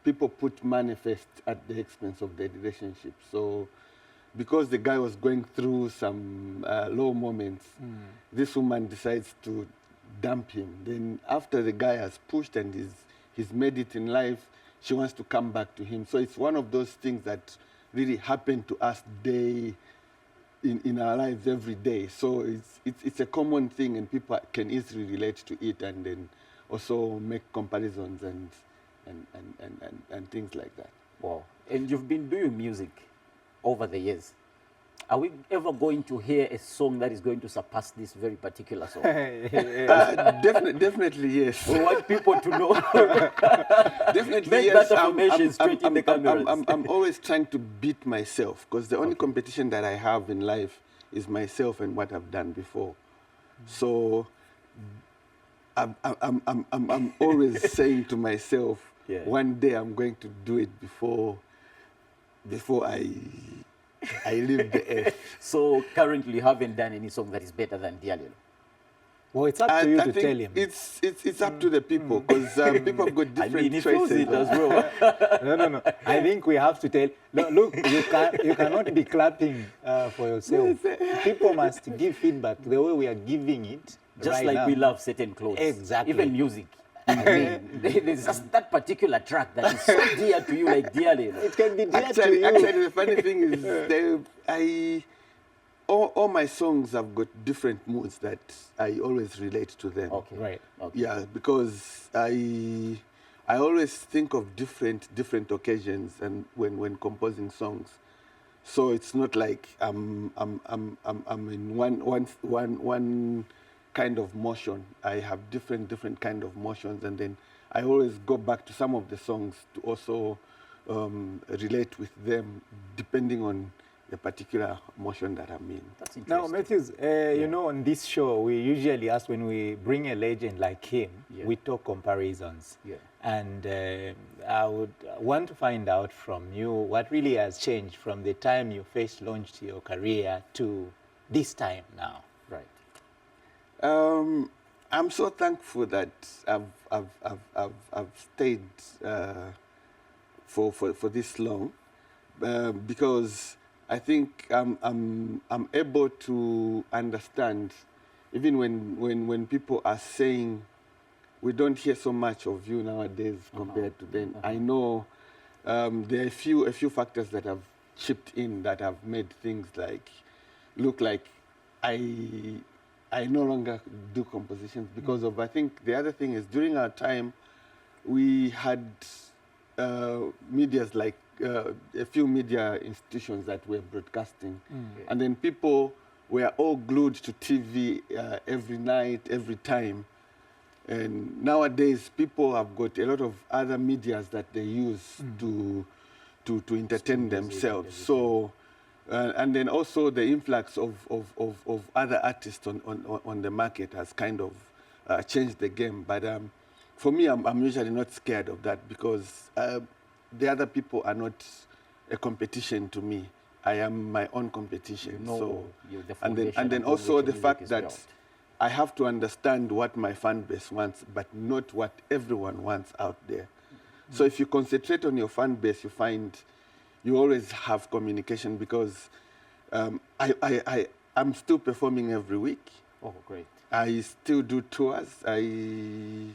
people put money first at the expense of the relationship. So because the guy was going through some low moments, this woman decides to dump him. Then after the guy has pushed and he's made it in life, she wants to come back to him. So it's one of those things that really happen to us in our lives every day. So it's a common thing, and people can easily relate to it, and then also make comparisons and things like that. Wow. And you've been doing music over the years. Are we ever going to hear a song that is going to surpass this very particular song? Definitely yes. We want people to know. Definitely Make yes. that affirmation straight in the cameras. I'm always trying to beat myself because the only competition that I have in life is myself and what I've done before. So I'm always saying to myself, one day I'm going to do it before I leave the earth. So currently you haven't done any song that is better than Dialelo? Well, it's up to you to tell him. It's up to the people because people have got different he choices. feels it as well. No. I think we have to tell. Look, you cannot be clapping for yourself. People must give feedback the way we are giving it. Just right like now. we love certain clothes. Exactly. Even music. I mean, there's just that particular track that is so dear to you, like Dialelo. It can be dear to Actually, you. the funny thing is, all my songs have got different moods that I always relate to them. Okay. Right. Okay. Yeah, because I always think of different occasions and when composing songs. So it's not like I'm in one kind of motion. I have different kind of motions, and then I always go back to some of the songs to also relate with them depending on the particular motion that I'm in. That's interesting. Now, Matthews, you know, on this show, we usually ask when we bring a legend like him, we talk comparisons. Yeah. And I would want to find out from you what really has changed from the time you first launched your career to this time now. Right. I'm so thankful that I've stayed for this long, because I think I'm able to understand, even when people are saying we don't hear so much of you nowadays compared to then. I know there are a few factors that have chipped in that have made things look like I no longer do compositions because of, I think the other thing is during our time, we had medias like a few media institutions that were broadcasting. And then people were all glued to TV every night, every time. And nowadays, people have got a lot of other medias that they use to entertain themselves. So. And then also the influx of other artists on the market has kind of changed the game. But for me, I'm usually not scared of that because the other people are not a competition to me. I am my own competition. So, and then also the fact that I have to understand what my fan base wants, but not what everyone wants out there. So if you concentrate on your fan base, you find you always have communication because I'm still performing every week. Oh, great. I still do tours. I'm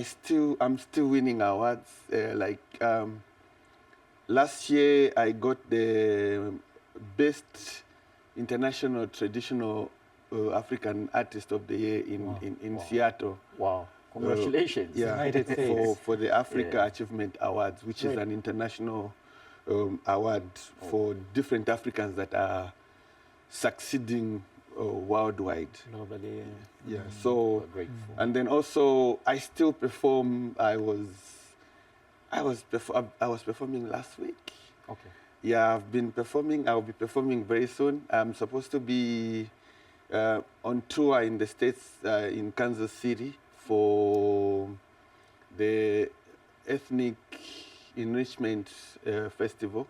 still winning awards. Last year, I got the best international traditional African artist of the year in Seattle. Wow. Congratulations. United States. For the Africa Achievement Awards, which is an international award for different Africans that are succeeding worldwide. Globally, yeah. So, and then also I still perform. I was performing last week. Okay. Yeah, I've been performing. I'll be performing very soon. I'm supposed to be on tour in the States, in Kansas City, for the Ethnic Enrichment Festival,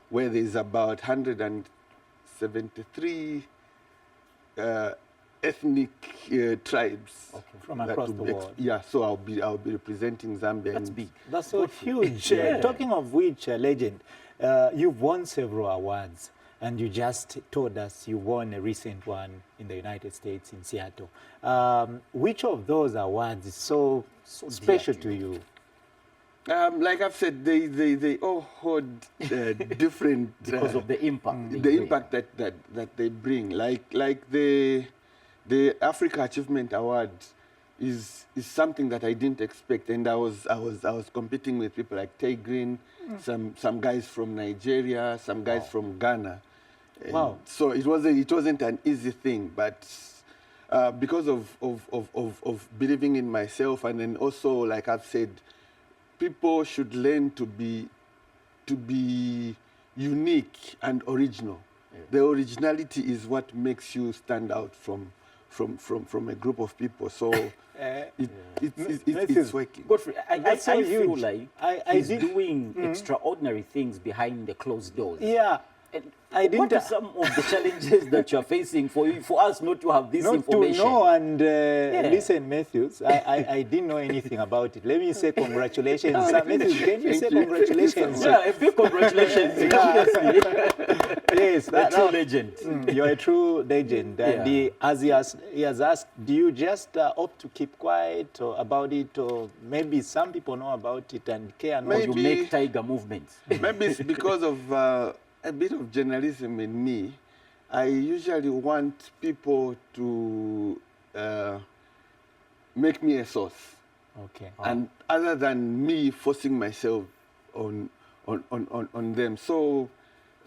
where there's about 173 ethnic tribes from across the world. Yeah, so I'll be representing Zambia. That's big. That's so huge. Talking of which, Legend, you've won several awards, and you just told us you won a recent one in the United States in Seattle. Which of those awards is so special to you? Like I've said, they all hold different because of the impact. The impact that they bring. Like the Africa Achievement Award is something that I didn't expect, and I was competing with people like Tay Green, some guys from Nigeria, some guys from Ghana. Wow! So it wasn't an easy thing, but because of believing in myself, and then also, like I've said, people should learn to be unique and original. The originality is what makes you stand out from a group of people. So it's working. Godfrey, I so feel huge. like he's doing extraordinary things behind the closed doors. Yeah. And what are some of the challenges that you're facing for us not to have this information? To know and listen, Matthews, I didn't know anything about it. Let me say congratulations. Matthews, can you say congratulations? Yeah, a big congratulations. Seriously. Yes, a true legend. You're a true legend. And as he has asked, do you just opt to keep quiet about it, or maybe some people know about it and care not? Or you make tiger movements? Maybe it's because of a bit of journalism in me. I usually want people to make me a source. Okay. And other than me forcing myself on them. So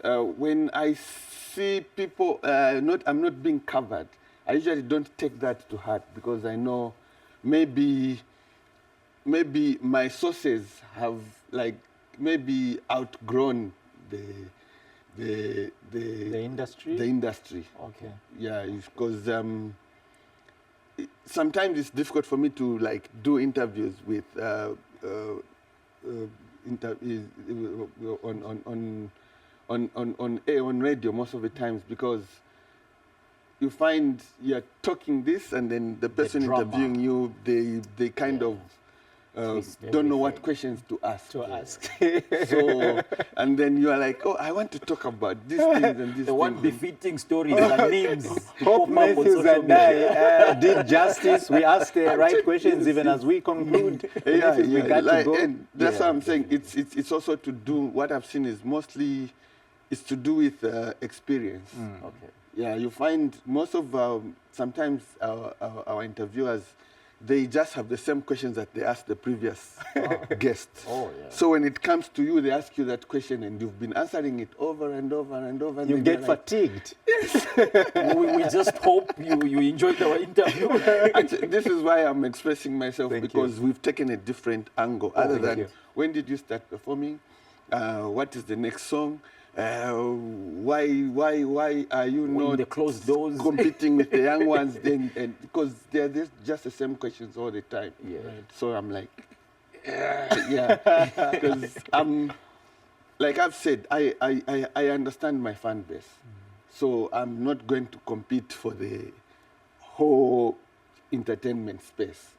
when I see people, I'm not being covered, I usually don't take that to heart because I know maybe my sources have maybe outgrown the industry? The industry. Okay. Yeah, because sometimes it's difficult for me to do interviews with on radio most of the times because you find you're talking this, and then the person drama. interviewing you, they kind of Twist don't know what everything. questions to ask. To ask. So, and then you are like, oh, I want to talk about these things and these The one things. befitting stories and names. to Hope pop up on Matthews social and media. I did justice. We asked the right questions even as we conclude. Matthews, we got to go. And that's what I'm saying. It's also to do, what I've seen is mostly, it's to do with experience. Okay. Yeah, you find most of sometimes our interviewers, they just have the same questions that they asked the previous guest. Oh, yeah. So when it comes to you, they ask you that question, and you've been answering it over and over and over. And You then get you're like, fatigued. we just hope you enjoyed our interview. Actually, this is why I'm expressing myself, Thank because we've taken a different angle. Other thank than you. when did you start performing? What is the next song? Why are you In not the closed doors. competing with the young ones? Then, and because they're just the same questions all the time. Yeah. So I'm like, yeah, because I'm, like I've said, I understand my fan base. So I'm not going to compete for the whole entertainment space.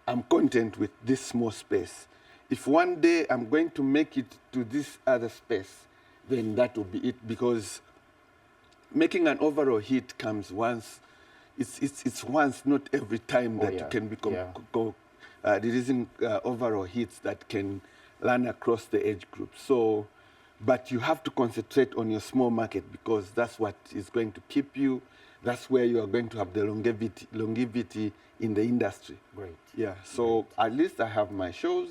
I'm content with this small space. If one day I'm going to make it to this other space, then that will be it, because making an overall hit comes once. It's once, not every time that yeah. you can become Yeah. releasing overall hits that can run across the age group. So, but you have to concentrate on your small market, because that's what is going to keep you. That's where you are going to have the longevity in the industry. Great. Yeah. So at least I have my shows.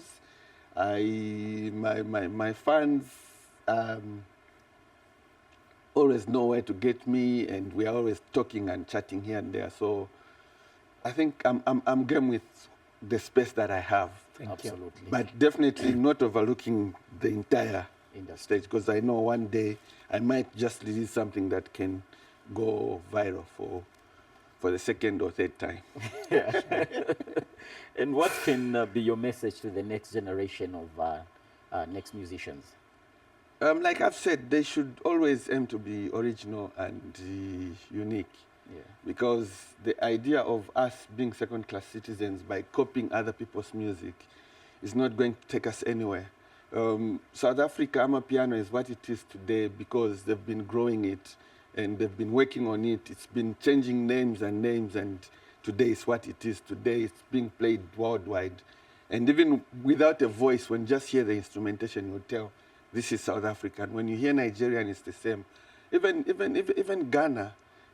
My fans always know where to get me, and we are always talking and chatting here and there. So I think I'm game with the space that I have. Thank you. Absolutely. But definitely not overlooking the entire Industry. stage, because I know one day I might just release something that can go viral for the second or third time. And what can be your message to the next generation of next musicians? Like I've said, they should always aim to be original and unique. Yeah. Because the idea of us being second-class citizens by copying other people's music is not going to take us anywhere. South Africa, Amapiano is what it is today because they've been growing it and they've been working on it. It's been changing names, and today is what it is. Today it's being played worldwide. And even without a voice, when you just hear the instrumentation, you'll tell this is South African. When you hear Nigerian, it's the same. Even Ghana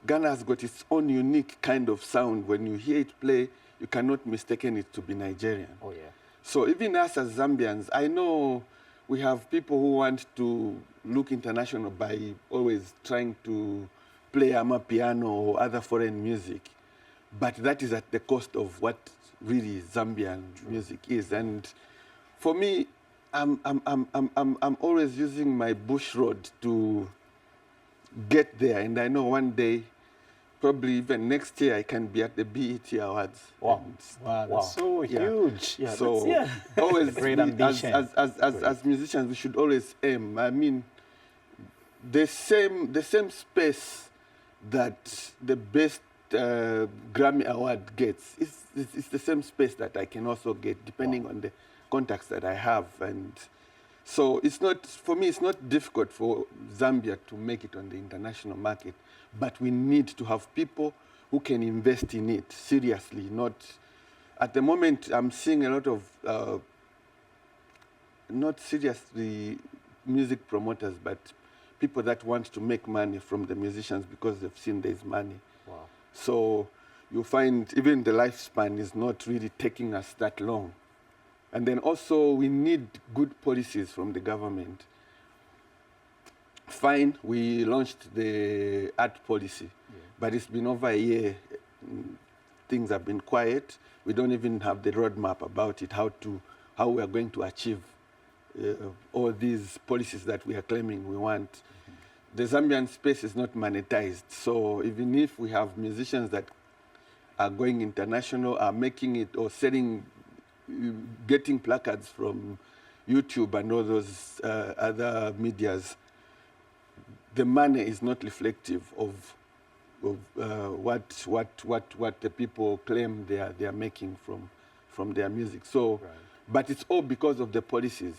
has got its own unique kind of sound. When you hear it play, you cannot mistaken it to be Nigerian. Oh, yeah. So even us as Zambians, I know we have people who want to look international by always trying to play Amapiano or other foreign music, but that is at the cost of what really Zambian music is. And for me, I'm always using my bush road to get there, and I know one day, probably even next year, I can be at the BET Awards. Wow. Wow, that's Wow. so Yeah. huge. Yeah, So that's- always, Great we- ambition. as musicians, we should always aim. I mean, the same space that the best Grammy Award gets, it's the same space that I can also get, depending on the contacts that I have. And so it's not, for me, it's not difficult for Zambia to make it on the international market, but we need to have people who can invest in it seriously. Not at the moment, I'm seeing a lot of not seriously music promoters, but people that want to make money from the musicians because they've seen there's money. Wow. So you find even the lifespan is not really taking us that long. And then also we need good policies from the government. Fine, we launched the art policy, but it's been over a year. Things have been quiet. We don't even have the roadmap about it, how we are going to achieve all these policies that we are claiming we want. The Zambian space is not monetized. So even if we have musicians that are going international, are making it or selling, getting placards from YouTube and all those other medias, the money is not reflective of what the people claim they are making from their music. So, but it's all because of the policies.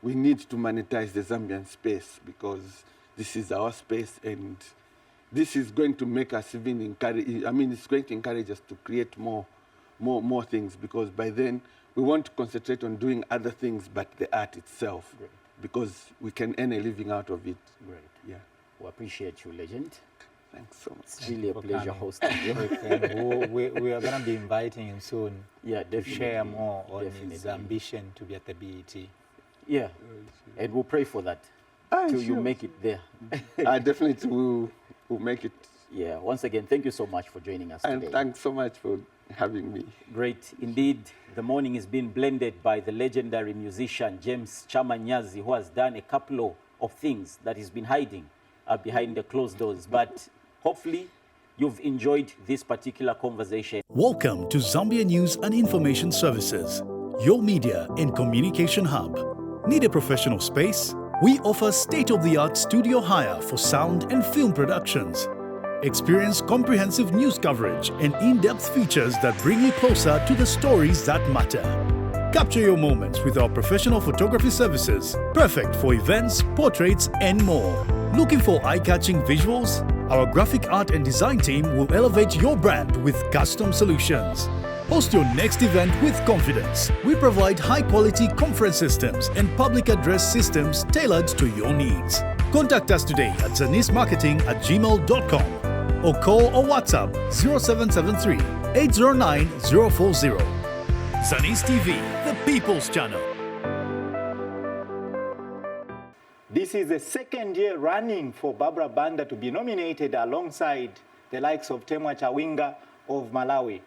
We need to monetize the Zambian space because this is our space, and this is going to make us even encourage. I mean, it's going to encourage us to create more things, because by then we want to concentrate on doing other things but the art itself, because we can earn a living out of it. Great. Yeah. We appreciate you, Legend. Thanks so much. It's really a pleasure coming. hosting you. we are going to be inviting him soon Yeah, to definitely. share more on his Definitely. ambition to be at the BET. Yeah, and we'll pray for that till you make it there. I definitely will make it. Yeah, once again, thank you so much for joining us And today. thanks so much for having me. Great. Indeed, the morning is being blended by the legendary musician James Chamanyazi, who has done a couple of things that he's been hiding behind the closed doors. But hopefully, you've enjoyed this particular conversation. Welcome to Zambia News and Information Services, your media and communication hub. Need a professional space? We offer state-of-the-art studio hire for sound and film productions. Experience comprehensive news coverage and in-depth features that bring you closer to the stories that matter. Capture your moments with our professional photography services, perfect for events, portraits, and more. Looking for eye-catching visuals? Our graphic art and design team will elevate your brand with custom solutions. Host your next event with confidence. We provide high-quality conference systems and public address systems tailored to your needs. Contact us today at zanismarketing@gmail.com or call or WhatsApp 0773 809 040. Zanis TV, the People's Channel. This is the second year running for Barbara Banda to be nominated alongside the likes of Temwa Chawinga of Malawi.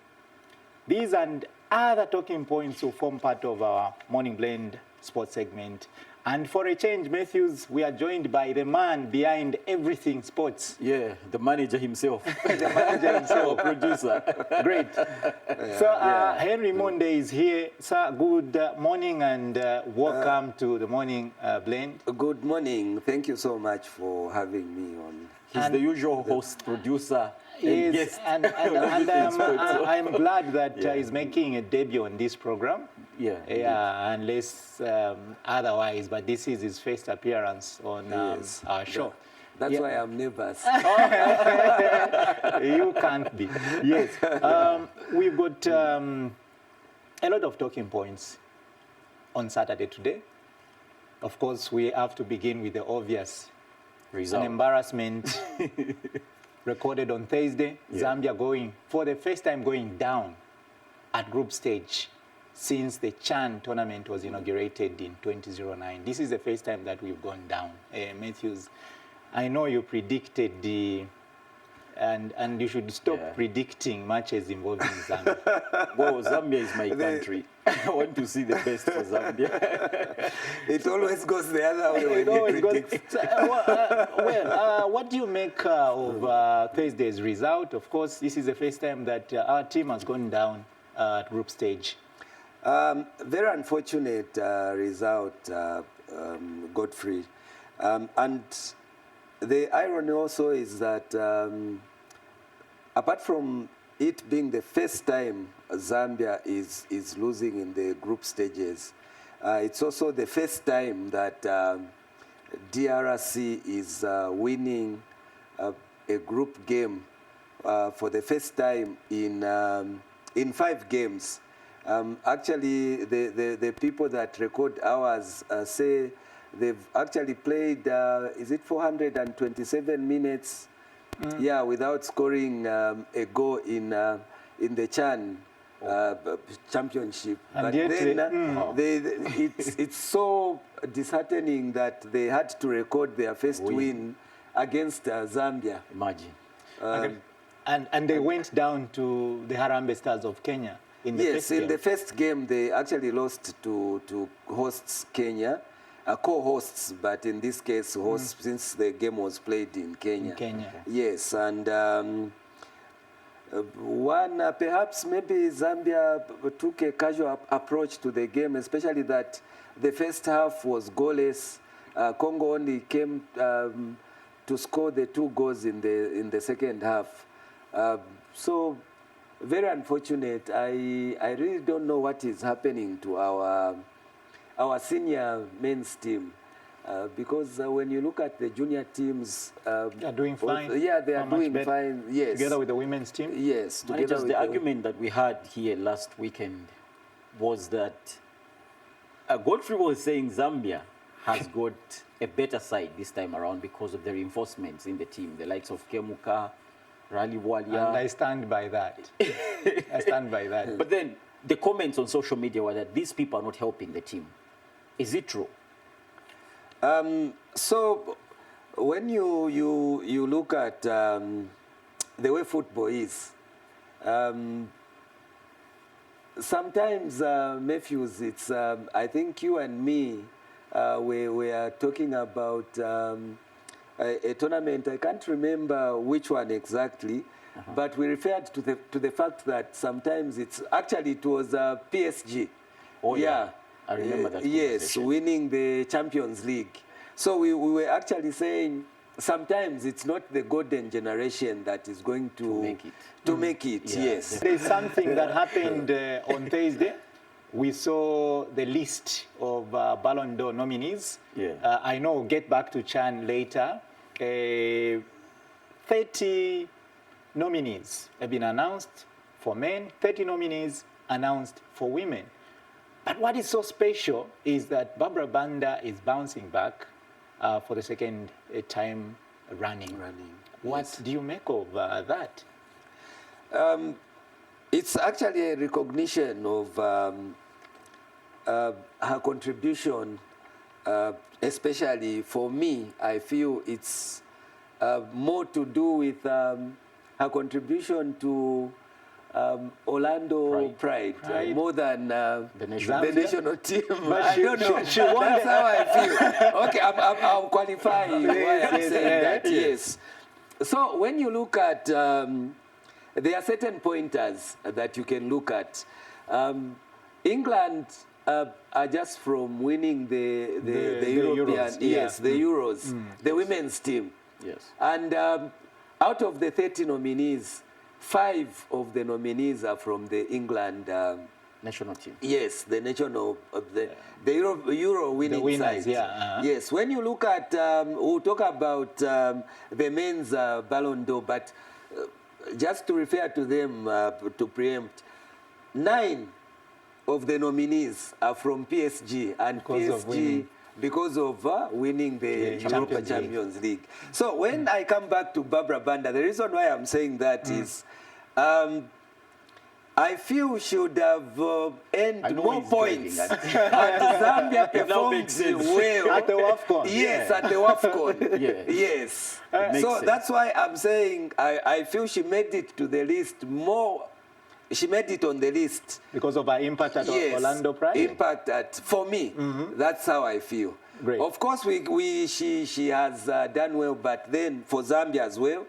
These and other talking points will form part of our Morning Blend sports segment. And for a change, Matthews, we are joined by the man behind everything sports. Yeah, the manager himself. The manager himself. Our producer. Great. So Henry Monde is here. Sir, good morning and welcome to the Morning Blend. Good morning. Thank you so much for having me on. He's the usual host, producer, and Yes, guest. and I'm glad that he's making a debut on this program. Yeah, Yeah, unless otherwise, but this is his first appearance on Yes. our show. That's Yeah. why I'm nervous. You can't be. Yes. We've got a lot of talking points on Saturday today. Of course, we have to begin with the obvious. An Result. embarrassment recorded on Thursday. Zambia going, for the first time, going down at group stage since the CHAN tournament was inaugurated in 2009. This is the first time that we've gone down. Matthews, I know you predicted and you should stop predicting matches involving Zambia. Well, Zambia is my country. I want to see the best for Zambia. It always goes the other way It when always you goes- predict. what do you make of Thursday's result? Of course, this is the first time that our team has gone down at group stage. Very unfortunate result, Godfrey. And the irony also is that apart from it being the first time Zambia is losing in the group stages, it's also the first time that DRC is winning a group game for the first time in 5 games. Actually, the people that record hours say they've actually played, is it 427 minutes? Yeah, without scoring a goal in the CHAN championship. And but yet then it's so disheartening that they had to record their first win against Zambia. Imagine. And they went down to the Harambee Stars of Kenya in the Yes, first in game. the first game, they actually lost to hosts Kenya, co-hosts, but in this case, hosts, since the game was played in Kenya. In Kenya. Yes, and perhaps maybe Zambia took a casual approach to the game, especially that the first half was goalless. Congo only came to score the 2 goals in the second half. So very unfortunate. I really don't know what is happening to our senior men's team. Because when you look at the junior teams, They are doing fine. Yeah, they are Much doing better. fine. Yes, Together with the women's team. yes, together Managers, with the argument that we had here last weekend was that Godfrey was saying Zambia has got a better side this time around because of the reinforcements in the team, the likes of Kemuka, Rally Walia. And I stand by that. I stand by that. But then the comments on social media were that these people are not helping the team. Is it true? So when you look at the way football is, sometimes Matthews, it's I think you and me we are talking about a tournament. I can't remember which one exactly, but we referred to the fact that sometimes it was PSG. Oh yeah. I remember that Yes, conversation. winning the Champions League. So we were actually saying sometimes it's not the golden generation that is going to make it. To make it, Yeah, yes. There's something that happened on Thursday. We saw the list of Ballon d'Or nominees. Yeah. I know we'll get back to Chan later. 30 nominees have been announced for men, 30 nominees announced for women. But what is so special is that Barbara Banda is bouncing back for the second time running. What yes. do you make of that? It's actually a recognition of her contribution, especially for me. I feel it's more to do with her contribution to Orlando Pride. More than the national team. I don't know. She won That's how I feel. Okay, I'm qualifying why I'm saying that. Yes. So when you look at, there are certain pointers that you can look at. England are just from winning the European, Euros, yes, yeah. the Euros, the women's team. Yes. And out of the 30 nominees, 5 of the nominees are from the England National team. yes, the national the Euro winning winners, side. yeah, Yes, when you look at we'll talk about the men's Ballon d'Or, but just to refer to them to preempt, 9 of the nominees are from PSG, and because of winning the Europa Champions League. So when I come back to Barbara Banda, the reason why I'm saying that is I feel should have earned more points. And Zambia performed well. At the WAFCON. Yes, at the WAFCON. Yeah. Yes. Makes So sense. that's why I'm saying I feel she made it to the list more. She made it on the list. Because of her impact at Orlando Pride? Impact at, for me, that's how I feel. Great. Of course, she has done well, but then for Zambia as well.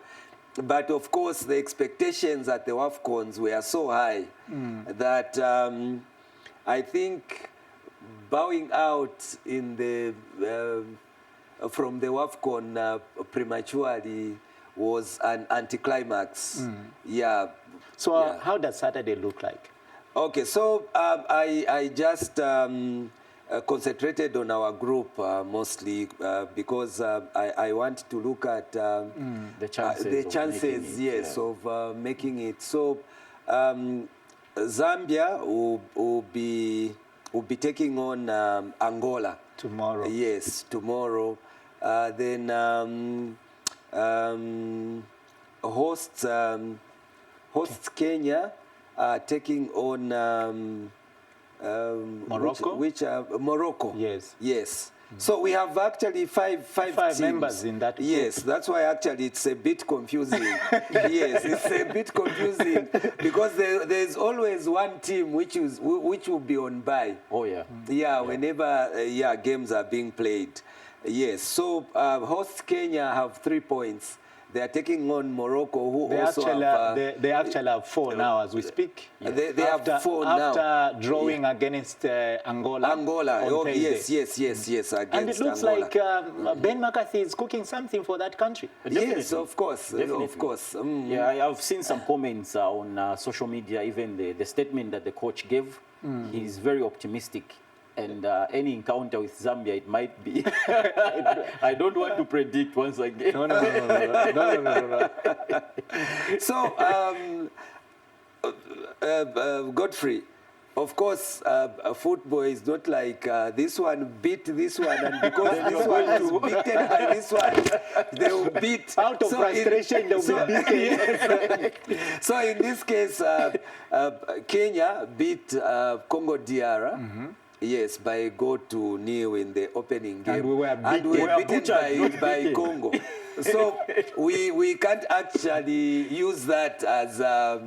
But of course, the expectations at the WAFCONs were so high that I think bowing out in the from the WAFCON prematurely was an anticlimax. Yeah. So how does Saturday look like? Okay, so I just concentrated on our group mostly because I want to look at The chances. the of chances, making it, yes, yeah. of making it. So Zambia will be taking on Angola Tomorrow. Yes, tomorrow. Then hosts Kenya taking on Morocco? Morocco. Yes. Yes. So we have actually five teams. members in that group. Yes, that's why actually it's a bit confusing. Yes, it's a bit confusing because there's always one team which will be on bye. Oh yeah. Yeah, whenever games are being played. Yes, so host Kenya have 3 points. They are taking on Morocco, who They also actually, have... they actually have 4 now as we speak. They have 4 now. After drawing against Angola. Angola, on oh, Thursday. yes, against And it looks Angola. like Ben McCarthy is cooking something for that country. Yes, of course, Definitely. of course. Yeah, I've seen some comments on social media, even the statement that the coach gave. He's very optimistic. And any encounter with Zambia, it might be. I don't want to predict once again. No. So, Godfrey, of course, football is not like this one beat this one, and because this one is beaten by this one, they will beat. Out of frustration, they'll be beaten. So in this case, Kenya beat Congo DR. Yes, by a goal to 0 in the opening game. And we were beaten. We were beaten butchered, not by beaten. Congo. So we can't actually use that as a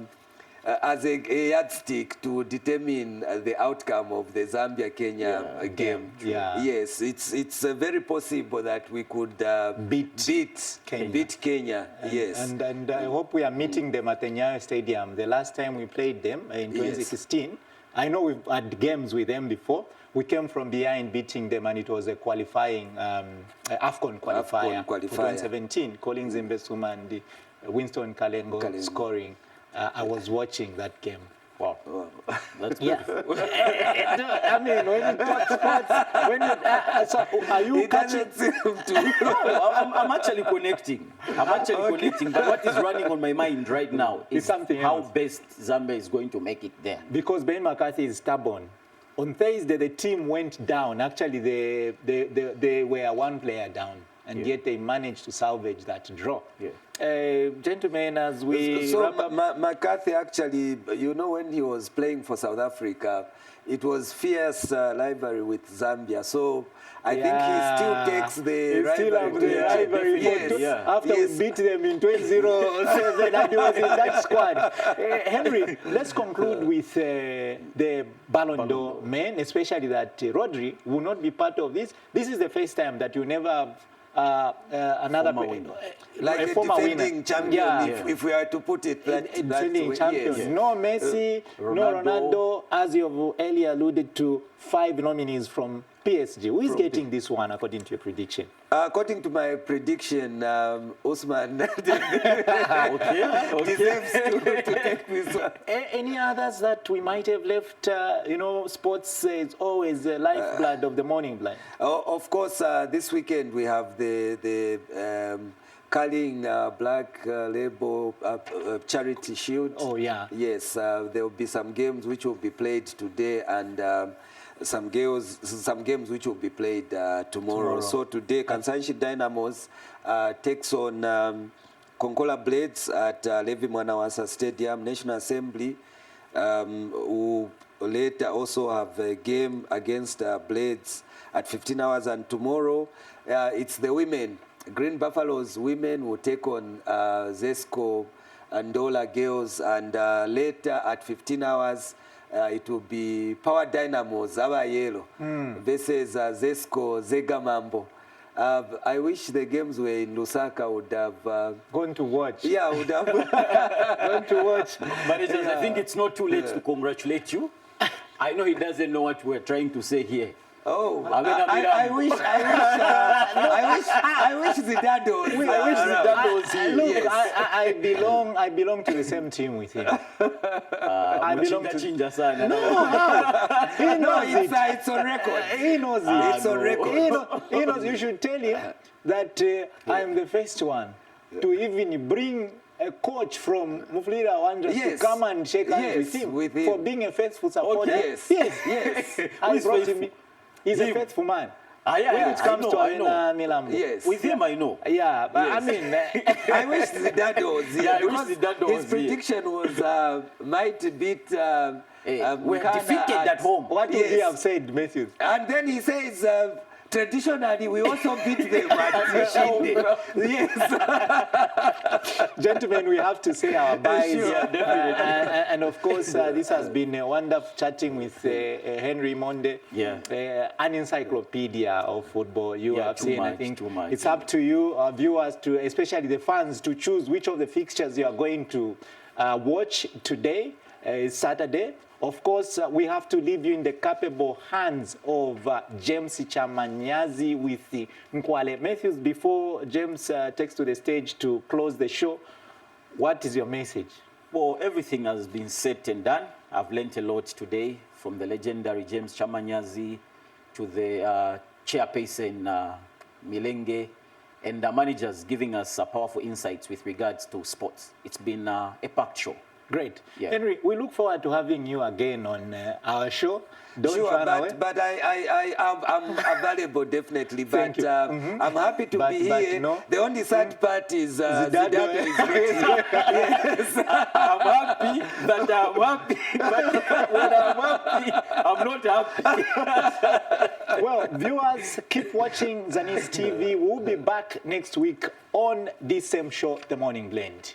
yardstick to determine the outcome of the Zambia-Kenya game. Yeah. Yes, it's very possible that we could beat Kenya. Yes. And I hope we are meeting them at the Nyayo Stadium. The last time we played them in 2016, I know we've had games with them before. We came from behind beating them, and it was a qualifying AFCON qualifier for 2017. Collins Mbesuma and Winston Kalengo scoring. I was watching that game. Wow. That's Yeah. I mean, when you talk sports, so are you It catching? doesn't seem to. No, I'm actually connecting. But what is running on my mind right now is something how else. best Zambia is going to make it there. Because Ben McCarthy is stubborn. On Thursday, the team went down. Actually, they were 1 player down, and yet they managed to salvage that draw. Yeah. Gentlemen, as we So wrap up, McCarthy actually, you know, when he was playing for South Africa, it was fierce rivalry with Zambia. So I think he still takes the He still have the rivalry for Yes. Yeah. after Yes. we beat them in 2007, and he was in that squad. Henry, let's conclude with the Ballon d'Or men, especially that Rodri will not be part of this. This is the first time that you never have another Former winner. Like a former defending winner. champion, Yeah. if we are to put it that defending way. champions. Yes. No Messi, no Ronaldo. Ronaldo, as you've earlier alluded to, 5 nominees from PSG. Who is getting this one according to your prediction? According to my prediction, Osman Okay. deserves to take this one. Any others that we might have left? Sports is always the lifeblood of the morning blind. Of course, this weekend we have the Carling Black Label Charity Shield. Oh, yeah. Yes, there will be some games which will be played today, and some games which will be played tomorrow. So today, Kansanshi Dynamos takes on Konkola Blades at Levi Mwanawasa Stadium. National Assembly who later also have a game against Blades at 15 hours. And tomorrow, it's the women. Green Buffaloes women will take on Zesco and Ndola Girls. And later at 15 hours, it will be Power Dynamos, Abayelo, versus Zesco, Zegamambo. I wish the games were in Lusaka, would have... Going to watch. yeah, would have... Going to watch. Managers, I think it's not too late to congratulate you. I know he doesn't know what we're trying to say here. Oh, I wish Zidane was. I wish Zidane was here. Look, Yes. I belong to the same team with him. I belong to. Chinja sana. He No, knows it. it's on record. He knows it. It's on record. He knows. You should tell him that I am the first one to even bring a coach from Mufulira Wanderers Yes. to come and shake hands Yes, with him with for him. being a faithful supporter. Okay. Yes. I is brought faithful? him. He's a Him. faithful man. Yeah, When it comes to I know. Arena Milambo. Yes. With him, I know. Yeah, but Yes. I mean, I wish Zidane was here. Yeah, I wish because Zidane his was here. prediction was might beat. We're Ghana defeated at home. what would he Yes. have said, Matthews? And then he says traditionally we also beat them at Shinde. Yes. Gentlemen, we have to say our byes. Sure, definitely. And of course, this has been a wonderful chatting with Henry Monde, an encyclopedia of football. You have seen, I think it's up to you, viewers, to especially the fans, to choose which of the fixtures you are going to watch today. It's Saturday. Of course, we have to leave you in the capable hands of James Chamanyazi with the Nkwale Matthews. Before James takes to the stage to close the show, what is your message? Well, everything has been said and done. I've learnt a lot today, from the legendary James Chamanyazi to the chairperson Milenge, and the managers giving us powerful insights with regards to sports. It's been a packed show. Great. Yeah. Henry, we look forward to having you again on our show. Don't run away. But I'm available definitely. But I'm happy to be here. No. The only sad part is Zidane is not here. Yes. I'm happy, but I'm happy. But when I'm happy, I'm not happy. Well, viewers, keep watching Zanis TV. We'll be back next week on this same show, The Morning Blend.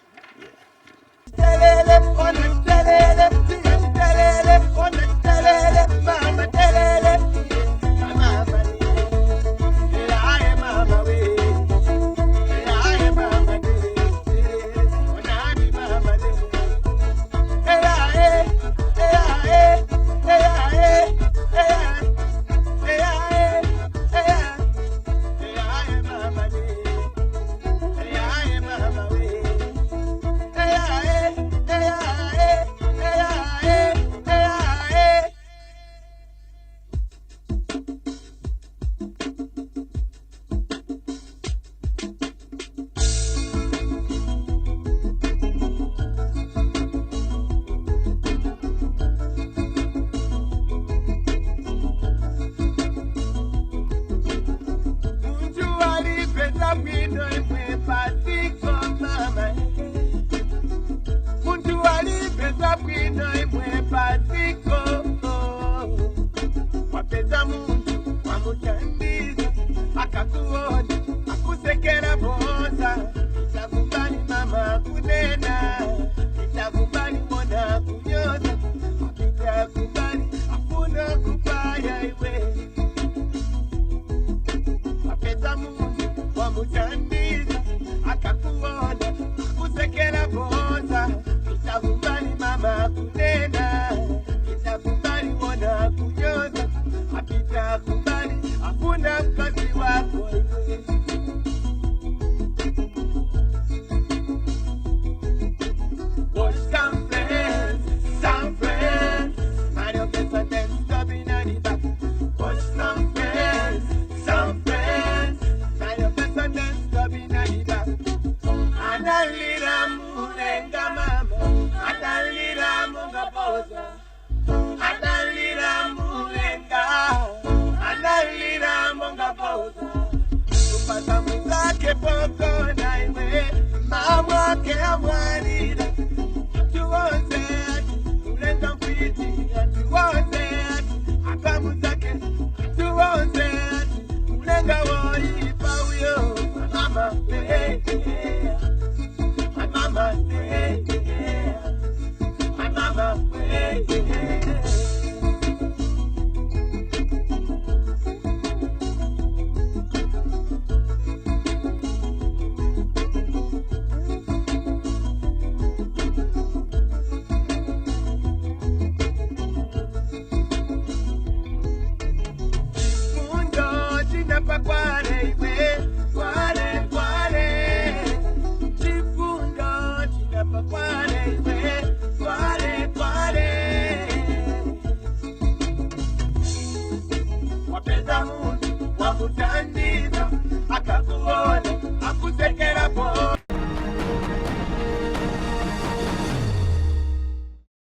Wapenda Mungu, wakutandika.